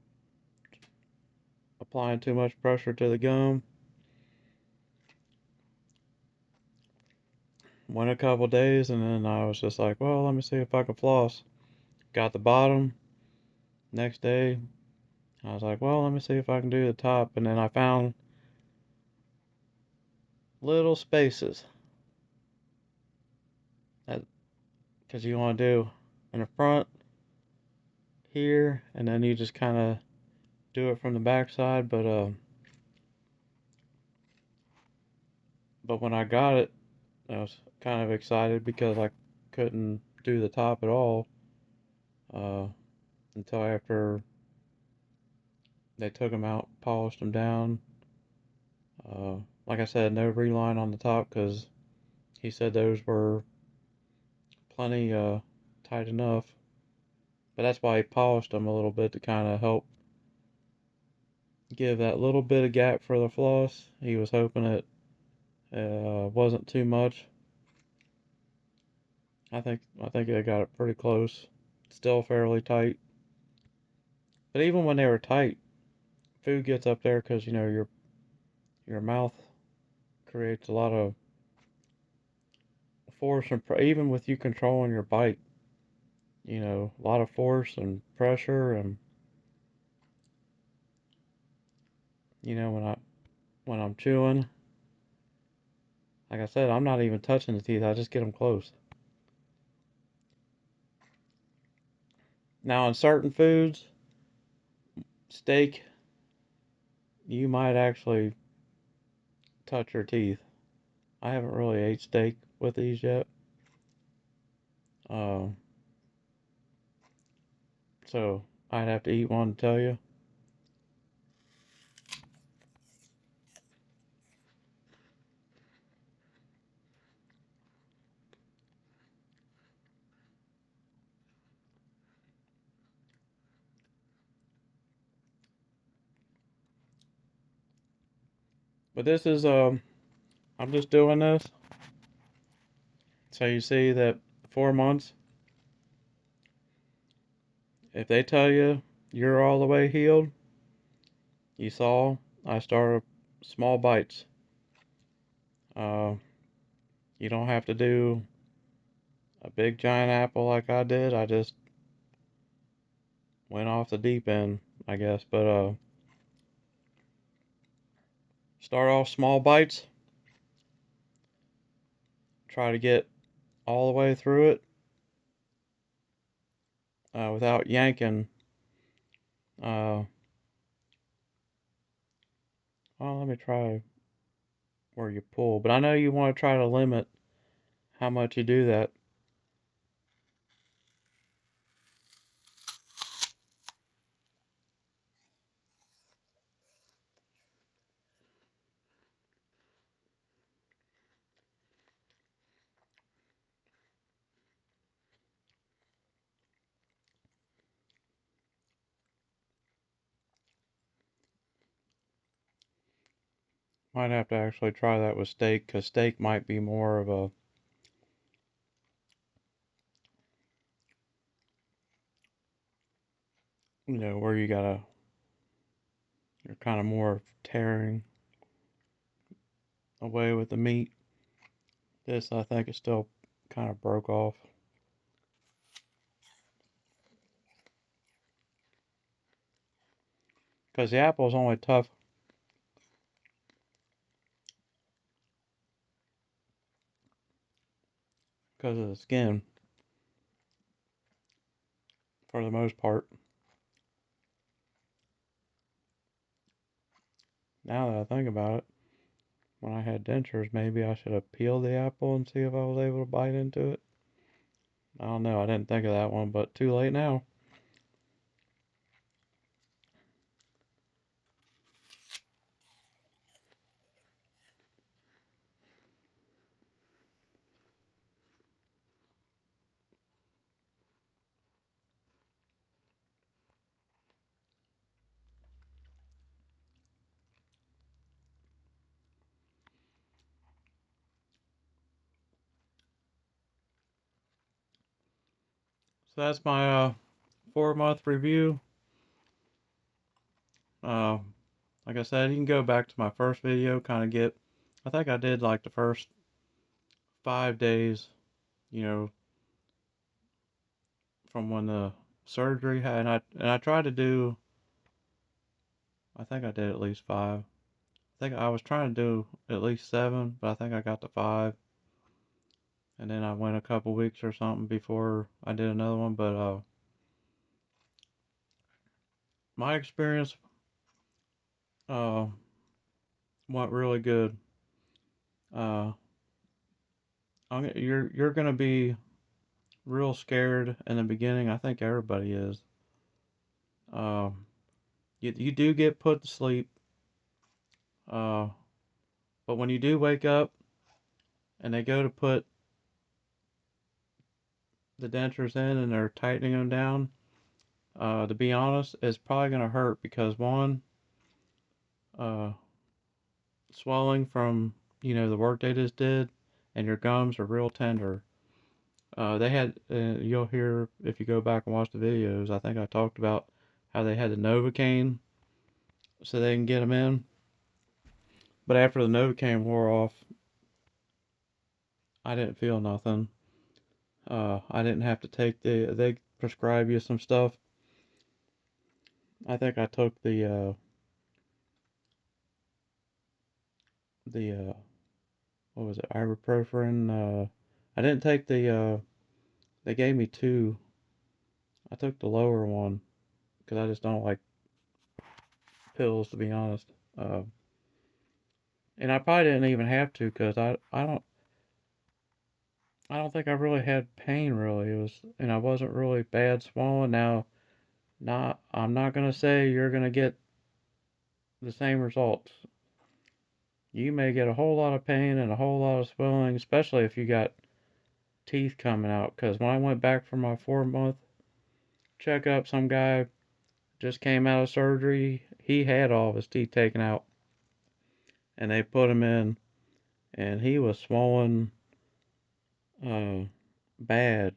applying too much pressure to the gum. Went a couple days, and then I was just like, well, let me see if I can floss. Got the bottom. Next day, I was like, well, let me see if I can do the top. And then I found little spaces that, because you want to do in the front here, and then you just kind of do it from the back side. But when I got it, I was kind of excited because I couldn't do the top at all uh, until after they took them out, polished them down. Like I said, no reline on the top because he said those were plenty tight enough. But that's why he polished them a little bit to kind of help give that little bit of gap for the floss. He was hoping it wasn't too much. I think I got it pretty close. Still fairly tight. But even when they were tight, food gets up there because your mouth creates a lot of force and even with you controlling your bite, a lot of force and pressure and when I'm chewing, like I said, I'm not even touching the teeth. I just get them close. Now, in certain foods, steak, you might actually touch your teeth. I haven't really ate steak with these yet. Um, so I'd have to eat one to tell you. But this is I'm just doing this so you see that 4 months. If they tell you you're all the way healed, you saw I started small bites. Uh, you don't have to do a big giant apple like I did. I just went off the deep end, I guess. But start off small bites. Try to get all the way through it without yanking. Uh, well, let me try where you pull. But I know you want to try to limit how much you do that. Might have to actually try that with steak because steak might be more of a where you're kind of more tearing away with the meat. This, I think, is still kind of broke off. Because the apple's only tough because of the skin, for the most part. Now that I think about it, when I had dentures, maybe I should have peeled the apple and see if I was able to bite into it. I don't know. I didn't think of that one, but too late now. So that's my 4 month review. Uh, like I said, you can go back to my first video, kind of get. I think I did like the first 5 days, you know, from when the surgery had, and I tried to do. I think I did at least 5. I think I was trying to do at least 7, but I think I got to 5. And then I went a couple weeks or something before I did another one. But my experience uh, went really good. Uh, you're gonna be real scared in the beginning. I think everybody is. Um, you do get put to sleep, uh, but when you do wake up and they go to put the dentures in and they're tightening them down, to be honest, it's probably gonna hurt because one, uh, swelling from the work they just did, and your gums are real tender. They had you'll hear if you go back and watch the videos. I think I talked about how they had the Novocaine so they can get them in. But after the Novocaine wore off, I didn't feel nothing. I didn't have to take they prescribe you some stuff. I think I took the what was it, ibuprofen. I didn't take they gave me 2. I took the lower one because I just don't like pills, to be honest. Uh, and I probably didn't even have to because I don't think I really had pain really. It was, and I wasn't really bad swollen. Now, not I'm not gonna say you're gonna get the same results. You may get a whole lot of pain and a whole lot of swelling, especially if you got teeth coming out. Because when I went back for my 4 month checkup, some guy just came out of surgery. He had all of his teeth taken out, and they put him in, and he was swollen, uh, bad.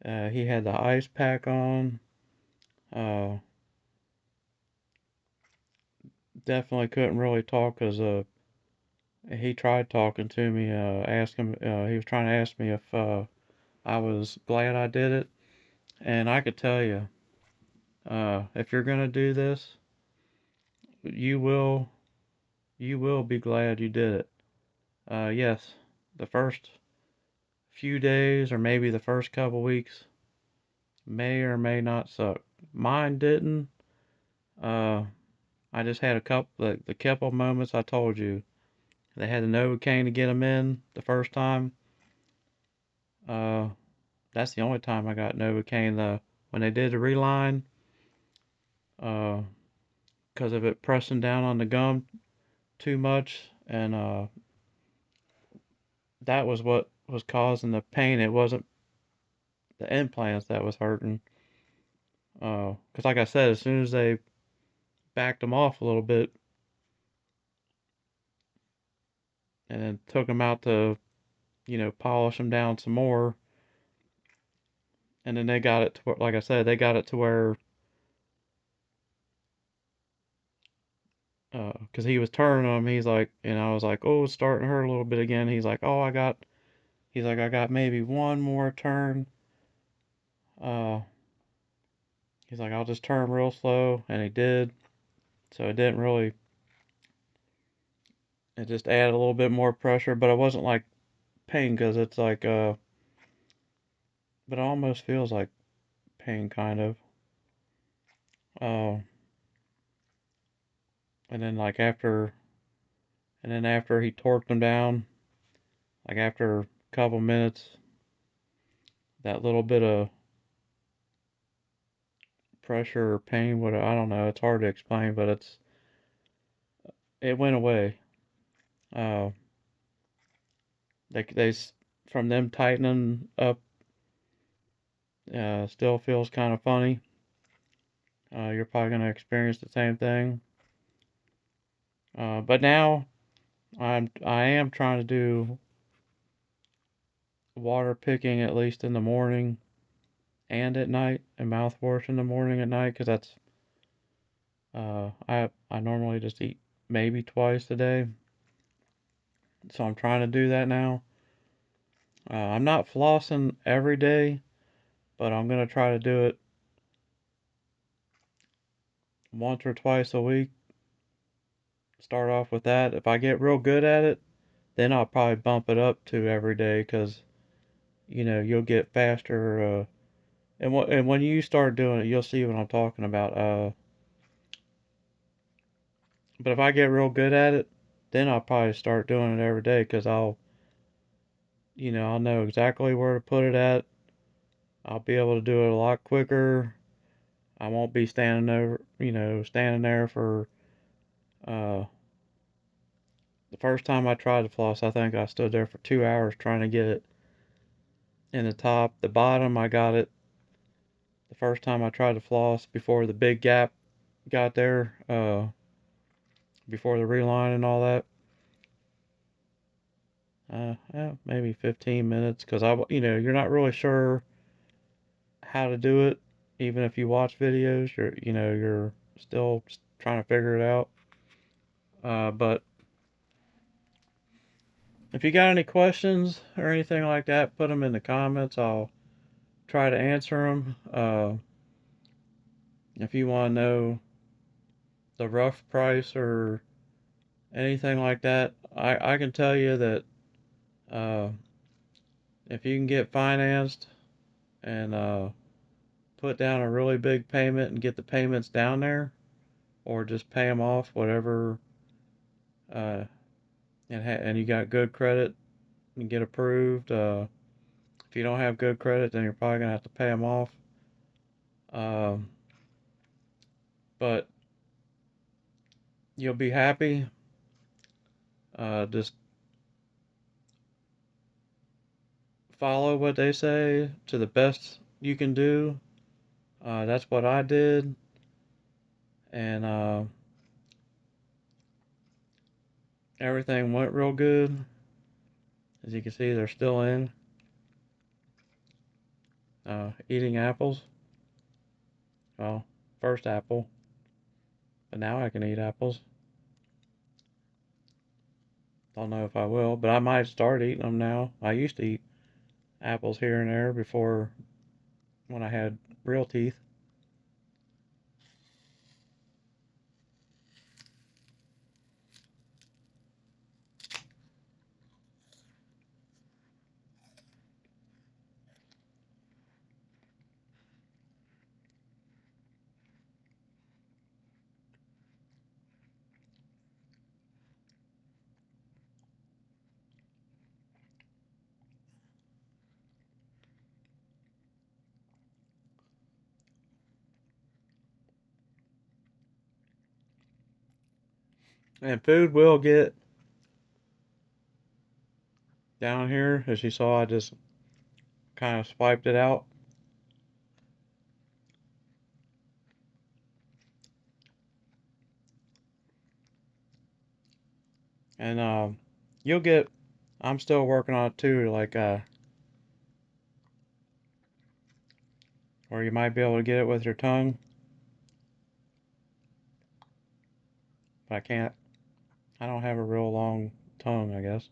He had the ice pack on. Uh, Definitely couldn't really talk because he tried talking to me. Asked him. He was trying to ask me if I was glad I did it, and I could tell you, if you're gonna do this, you will you will be glad you did it. Yes, the first few days or maybe the first couple weeks may or may not suck. Mine didn't. Uh, I just had a couple the couple moments I told you. They had the Novocaine to get them in the first time. Uh, that's the only time I got Novocaine. When they did the reline, uh, because of it pressing down on the gum too much, and that was what was causing the pain. It wasn't the implants that was hurting. Because like I said, as soon as they backed them off a little bit and then took them out to polish them down some more, and then they got it to where, like I said, they got it to where 'cause he was turning them. He's like, and I was like, oh, it's starting to hurt a little bit again. He's like, oh, he's like, I got maybe one more turn. Uh, he's like, I'll just turn real slow, and he did. So it didn't really, it just added a little bit more pressure, but it wasn't like pain, because it's like, but it almost feels like pain, kind of. Uh, and then like after, and then after he torqued them down, like after a couple minutes, that little bit of pressure or pain, what I don't know, it's hard to explain, but it went away. Uh, they from them tightening up, still feels kind of funny. You're probably gonna experience the same thing. But now I am trying to do water picking at least in the morning and at night, and mouthwash in the morning and night, because that's I normally just eat maybe twice a day, so I'm trying to do that now. I'm not flossing every day, but I'm gonna try to do it once or twice a week. Start off with that. If I get real good at it, then I'll probably bump it up to every day, because you'll get faster. And when you start doing it, you'll see what I'm talking about. But if I get real good at it, then I'll probably start doing it every day, because I'll know exactly where to put it at. I'll be able to do it a lot quicker. I won't be standing there for, uh, the first time I tried to floss, I think I stood there for 2 hours trying to get it in the top. The bottom, I got it the first time I tried to floss before the big gap got there, before the reline and all that. Yeah, maybe 15 minutes, because you're not really sure how to do it. Even if you watch videos, you're still trying to figure it out. But if you got any questions or anything like that, put them in the comments. I'll try to answer them. If you want to know the rough price or anything like that, I can tell you that, uh, if you can get financed and, put down a really big payment and get the payments down there, or just pay them off, whatever, uh, and you got good credit and get approved. If you don't have good credit, then you're probably gonna have to pay them off. Um, but you'll be happy. Just follow what they say to the best you can do. That's what I did, and, everything went real good. As you can see, they're still in, eating apples. Well, first apple, but now I can eat apples. Don't know if I will, but I might start eating them now. I used to eat apples here and there before, when I had real teeth. And food will get down here. As you saw, I just kind of swiped it out. And, you'll get, I'm still working on it too, like, or you might be able to get it with your tongue. but I don't have a real long tongue, I guess.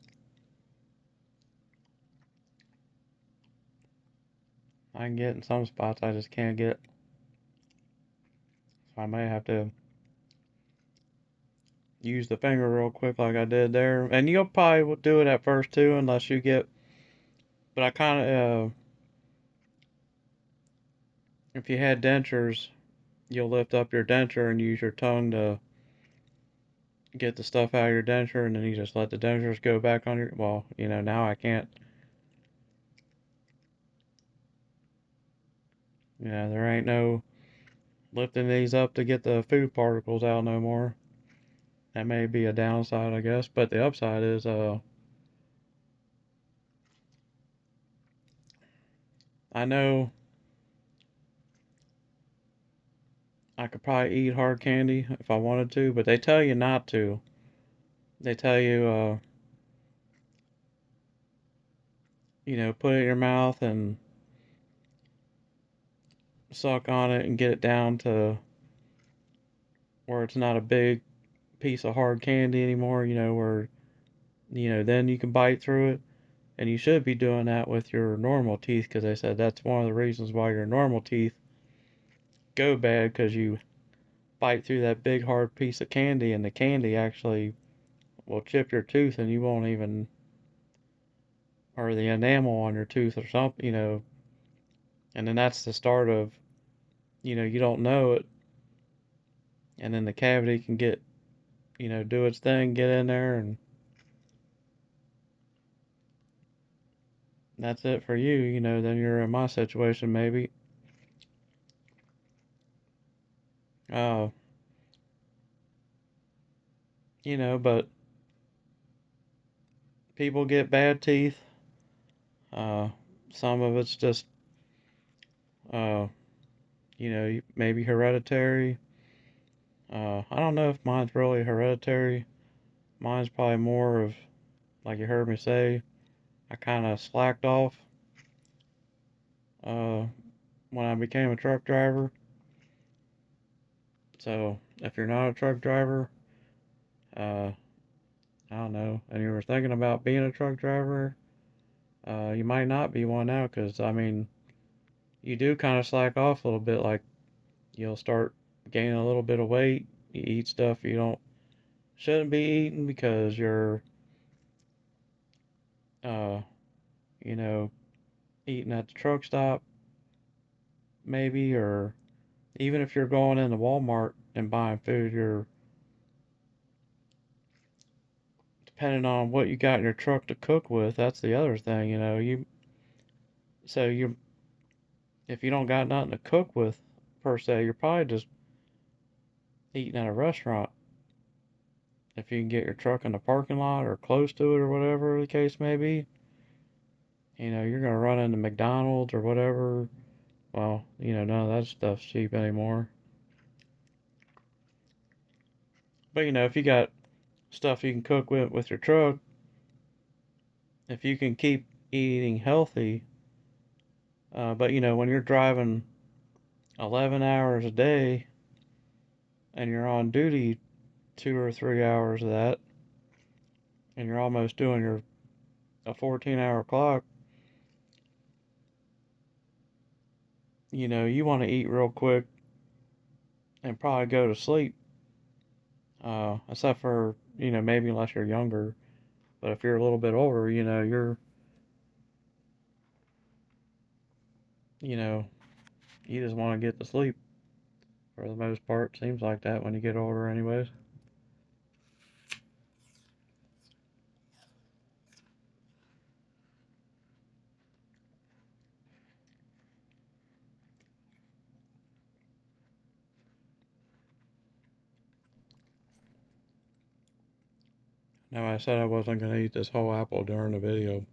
I can get in some spots, I just can't get. So I may have to use the finger real quick like I did there. And you'll probably do it at first too, unless you get. But I kind of, if you had dentures, you'll lift up your denture and use your tongue to get the stuff out of your denture, and then you just let the dentures go back on your. Well, now I can't. There ain't no lifting these up to get the food particles out no more. That may be a downside, I guess. But the upside is, I know I could probably eat hard candy if I wanted to, but they tell you not to. They tell you, put it in your mouth and suck on it and get it down to where it's not a big piece of hard candy anymore, where, then you can bite through it. And you should be doing that with your normal teeth because they said that's one of the reasons why your normal teeth go bad because you bite through that big hard piece of candy and the candy actually will chip your tooth and you won't even, or the enamel on your tooth or something, and then that's the start of, you don't know it, and then the cavity can get, do its thing, get in there, and that's it for you, then you're in my situation maybe. Uh, but people get bad teeth. Uh, some of it's just, uh, maybe hereditary. I don't know if mine's really hereditary. Mine's probably more of, like you heard me say, I kind of slacked off uh, when I became a truck driver. So if you're not a truck driver, uh, I don't know, and you were thinking about being a truck driver, you might not be one now because, I mean, you do kind of slack off a little bit. Like you'll start gaining a little bit of weight. You eat stuff you don't shouldn't be eating because you're, uh, you know, eating at the truck stop, maybe, or even if you're going into Walmart and buying food, you're depending on what you got in your truck to cook with. That's the other thing, you if you don't got nothing to cook with per se, you're probably just eating at a restaurant. If you can get your truck in the parking lot or close to it or whatever the case may be, you're gonna run into McDonald's or whatever. Well, none of that stuff's cheap anymore. But if you got stuff you can cook with your truck, if you can keep eating healthy, but when you're driving 11 hours a day and you're on duty 2 or 3 hours of that, and you're almost doing a 14-hour clock, you want to eat real quick and probably go to sleep. Except for maybe unless you're younger, but if you're a little bit older, you know you just want to get to sleep for the most part. Seems like that when you get older, anyways. Now I said I wasn't gonna eat this whole apple during the video.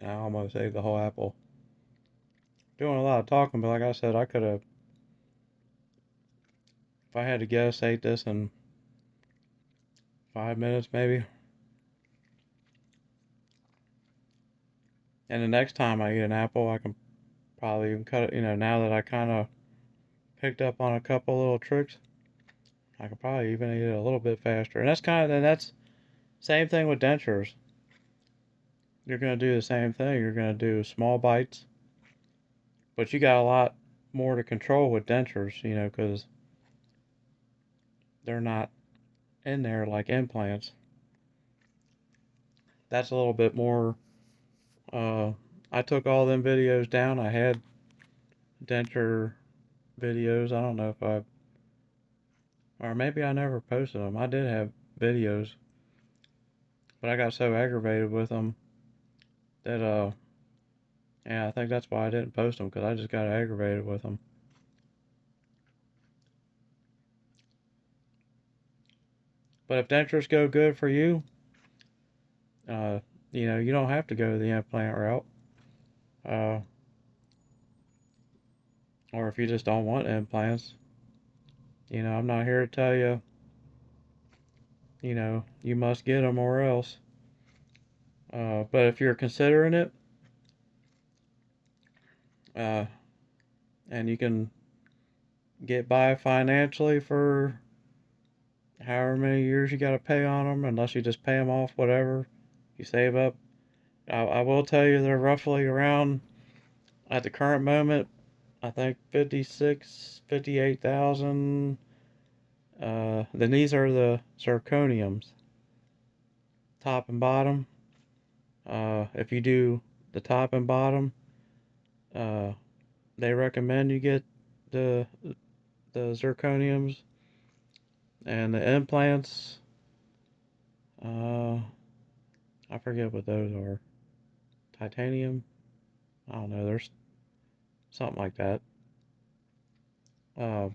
I almost ate the whole apple. Doing a lot of talking, but like I said, I could have, if I had to guess, ate this in 5 minutes maybe. And the next time I eat an apple, I can probably even cut it. Now that I kind of picked up on a couple little tricks, I could probably even eat it a little bit faster. And that's same thing with dentures. You're gonna do the same thing. You're gonna do small bites, but you got a lot more to control with dentures, because they're not in there like implants. That's a little bit more. Uh, I took all them videos down. I had denture videos. I don't know if or maybe I never posted them. I did have videos, but I got so aggravated with them that, yeah, I think that's why I didn't post them because I just got aggravated with them. But if dentures go good for you, uh, you don't have to go the implant route. Uh, or if you just don't want implants, I'm not here to tell you, you must get them or else. But if you're considering it, uh, and you can get by financially for however many years you got to pay on them, unless you just pay them off whatever you save up. I will tell you they're roughly around, at the current moment, I think 56, 58,000. Then these are the zirconiums, top and bottom. If you do the top and bottom, uh, they recommend you get the the zirconiums, and the implants. Uh, I forget what those are. Titanium. I don't know. There's something like that. Uh,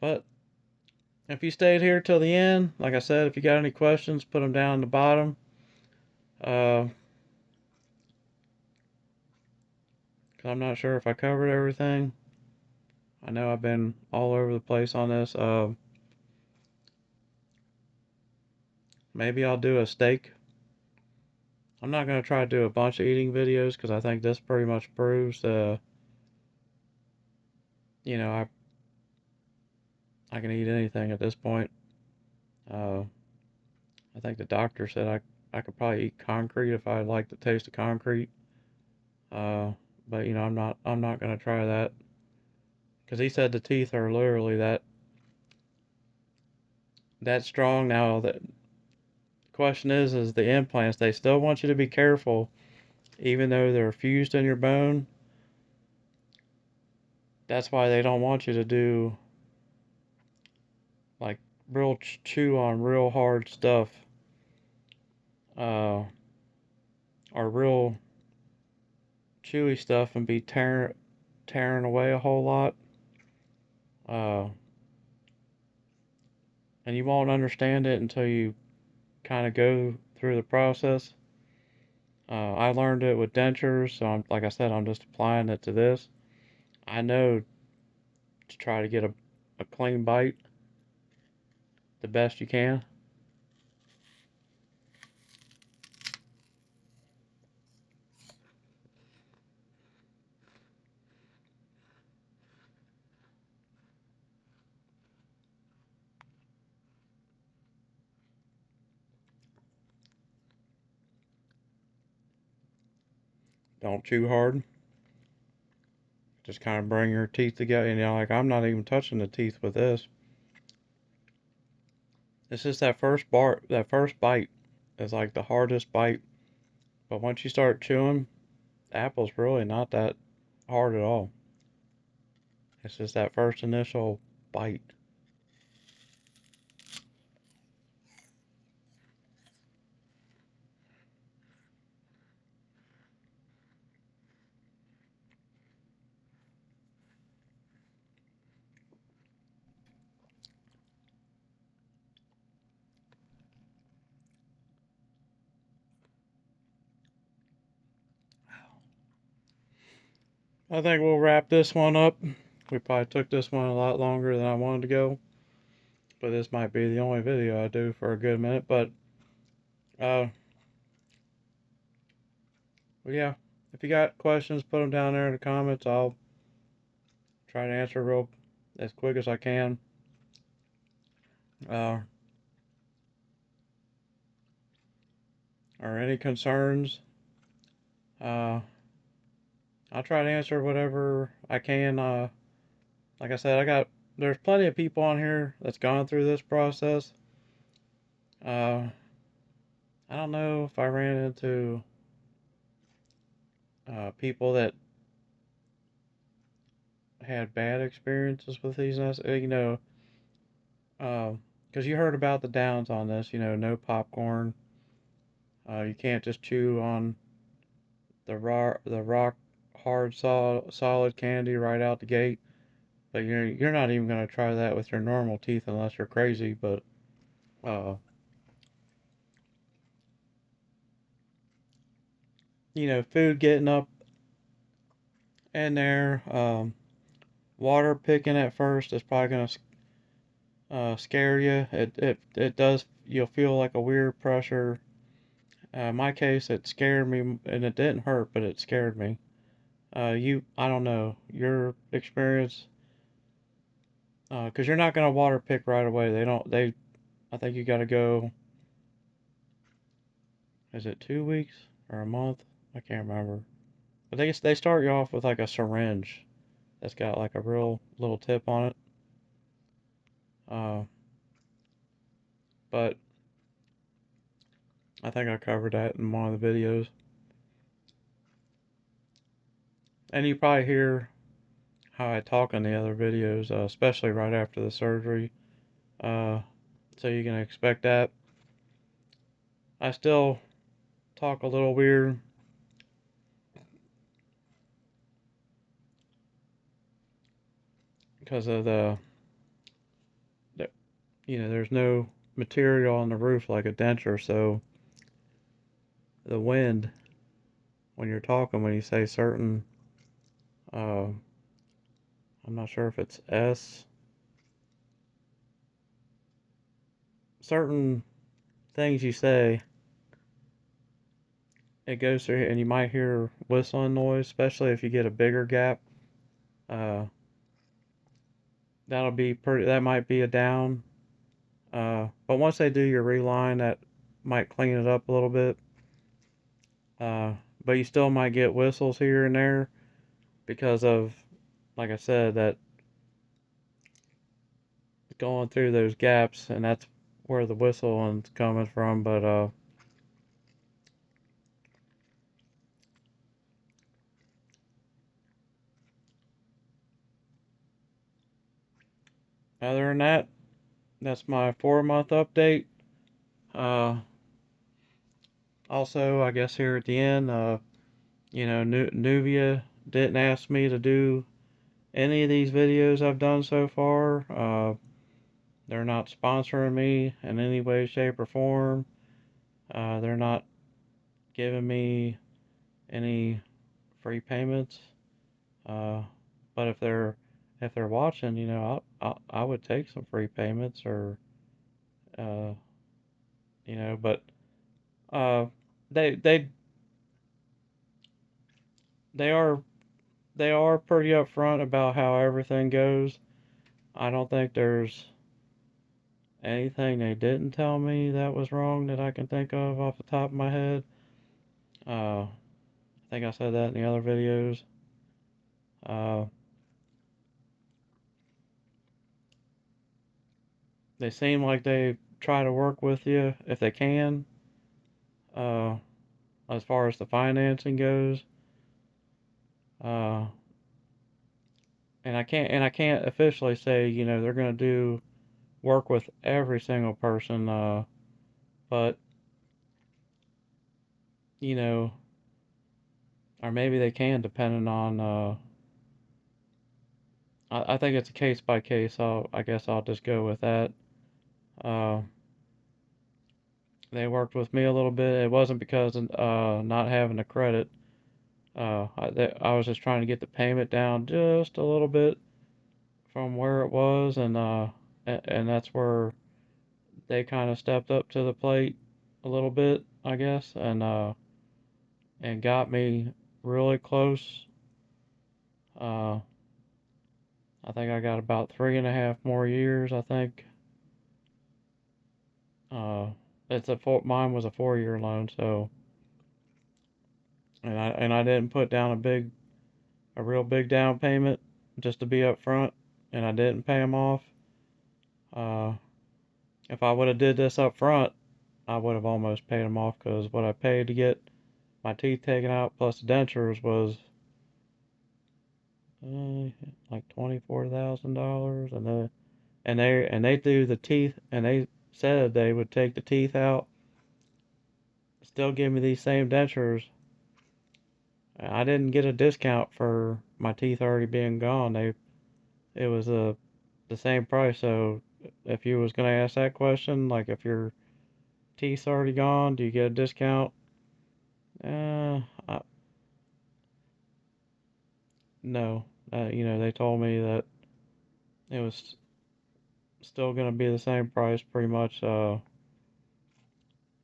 but if you stayed here till the end, like I said, if you got any questions, put them down at the bottom. Uh, Cause I'm not sure if I covered everything. I know I've been all over the place on this. Maybe I'll do a steak. I'm not gonna try to do a bunch of eating videos because I think this pretty much proves, you know, I can eat anything at this point. Uh, I think the doctor said I could probably eat concrete if I like the taste of concrete. Uh, but I'm not gonna try that because he said the teeth are literally that strong. Now the question is the implants. They still want you to be careful, even though they're fused in your bone. That's why they don't want you to do like real chew on real hard stuff, uh, or real chewy stuff and be tearing away a whole lot. Uh, and you won't understand it until you kind of go through the process. I learned it with dentures, so like I said, I'm just applying it to this. I know to try to get a clean bite the best you can. Don't chew hard. Just kind of bring your teeth together. Like I'm not even touching the teeth with this. It's just that first bite is like the hardest bite. But once you start chewing, the apple's really not that hard at all. It's just that first initial bite. I think we'll wrap this one up. We probably took this one a lot longer than I wanted to go, but this might be the only video I do for a good minute. But uh, But yeah, if you got questions, put them down there in the comments. I'll try to answer real as quick as I can. Uh, or any concerns, uh, I'll try to answer whatever I can. Like I said, there's plenty of people on here that's gone through this process. Uh, I don't know if I ran into people that had bad experiences with these, because you heard about the downs on this, no popcorn. You can't just chew on the rock hard solid candy right out the gate. But you're not even gonna try that with your normal teeth unless you're crazy. But uh, food getting up in there, water picking at first is probably gonna scare you. It does. You'll feel like a weird pressure. In my case, it scared me, and it didn't hurt, but it scared me. I don't know your experience, because you're not gonna water pick right away. They don't. I think you got to go. Is it 2 weeks or a month? I can't remember. But they start you off with like a syringe that's got like a real little tip on it. Uh, but I think I covered that in one of the videos. And you probably hear how I talk in the other videos, especially right after the surgery. Uh, so you can expect that. I still talk a little weird because of the there's no material on the roof like a denture, so the wind when you're talking, when you say certain, uh, I'm not sure if it's certain things you say, it goes through, and you might hear whistling noise, especially if you get a bigger gap. Uh, that might be a down. But once they do your reline, that might clean it up a little bit. But you still might get whistles here and there because of, like I said, that going through those gaps, and that's where the whistle one's coming from. But other than that, that's my 4 month update. Uh, Also, I guess here at the end, Nuvia didn't ask me to do any of these videos I've done so far. They're not sponsoring me in any way, shape, or form. They're not giving me any free payments. Uh, but if they're watching, I would take some free payments or uh, but uh, they they they are they are pretty upfront about how everything goes. I don't think there's anything they didn't tell me that was wrong that I can think of off the top of my head. I think I said that in the other videos. Uh, they seem like they try to work with you if they can, uh, as far as the financing goes. Uh, and I can't officially say they're gonna do work with every single person. But you know, or maybe they can, depending on. I think it's a case by case. I guess I'll just go with that. Uh, they worked with me a little bit. It wasn't because of not having the credit. I was just trying to get the payment down just a little bit from where it was, and that's where they kind of stepped up to the plate a little bit, I guess. And and got me really close. Uh, I think I got about 3.5 more years. I think. Uh, mine was a 4-year loan, so and I didn't put down a real big down payment just to be up front, and I didn't pay them off. Uh, if I would have did this up front, I would have almost paid them off because what I paid to get my teeth taken out plus the dentures was uh, like $24,000, and they do the teeth, and they said they would take the teeth out, still give me these same dentures. I didn't get a discount for my teeth already being gone. It was the same price. So if you was gonna ask that question, like if your teeth's already gone, do you get a discount? Uh, I, no. They told me that it was still gonna be the same price, pretty much.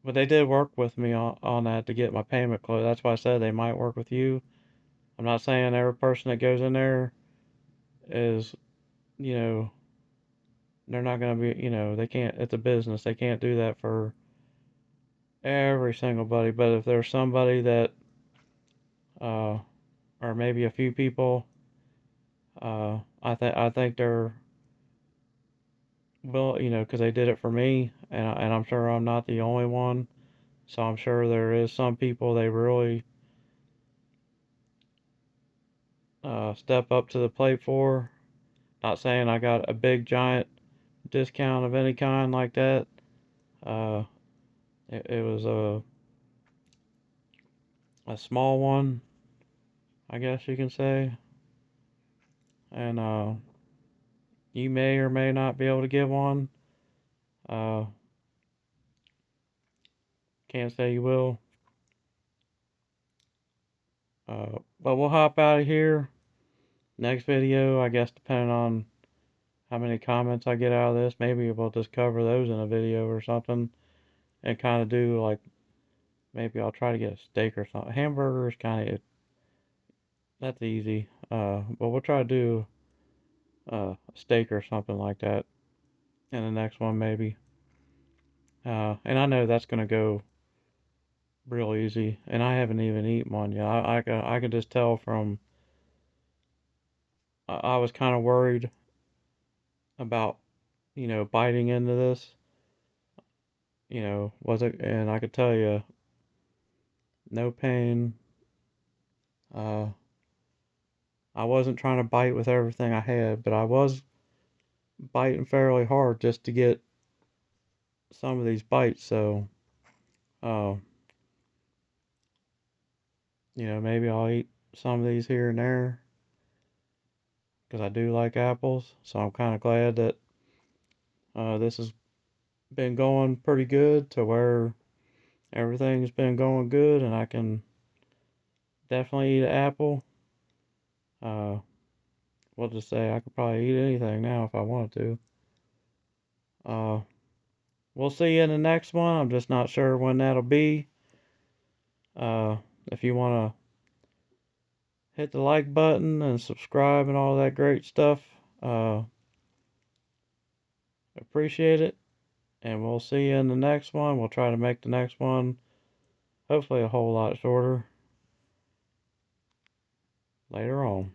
But they did work with me on that to get my payment closed. That's why I said they might work with you. I'm not saying every person that goes in there is, you know, they're not gonna be, they can't. It's a business. They can't do that for every single buddy. But if there's somebody that, uh, or maybe a few people, I think they're well, because they did it for me, and I'm sure I'm not the only one. So I'm sure there is some people they really step up to the plate for. Not saying I got a big giant discount of any kind like that. Uh, it was a small one, I guess you can say, and you may or may not be able to get one. Uh, can't say you will. But we'll hop out of here. Next video, I guess, depending on how many comments I get out of this, maybe we'll just cover those in a video or something, and kind of do like maybe I'll try to get a steak or something. Hamburgers kind of that's easy. But we'll try to do a steak or something like that in the next one maybe. And I know that's gonna go real easy, and I haven't even eaten one yet. I can just tell from I was kind of worried about biting into this. Was it? And I could tell you, no pain. Uh, I wasn't trying to bite with everything I had, but I was biting fairly hard just to get some of these bites. So, uh, maybe I'll eat some of these here and there because I do like apples. So I'm kind of glad that this has been going pretty good to where everything's been going good, and I can definitely eat an apple. Uh, we'll just say I could probably eat anything now if I wanted to. Uh, we'll see you in the next one. I'm just not sure when that'll be. If you want to hit the like button and subscribe and all that great stuff, appreciate it. And we'll see you in the next one. We'll try to make the next one hopefully a whole lot shorter later on.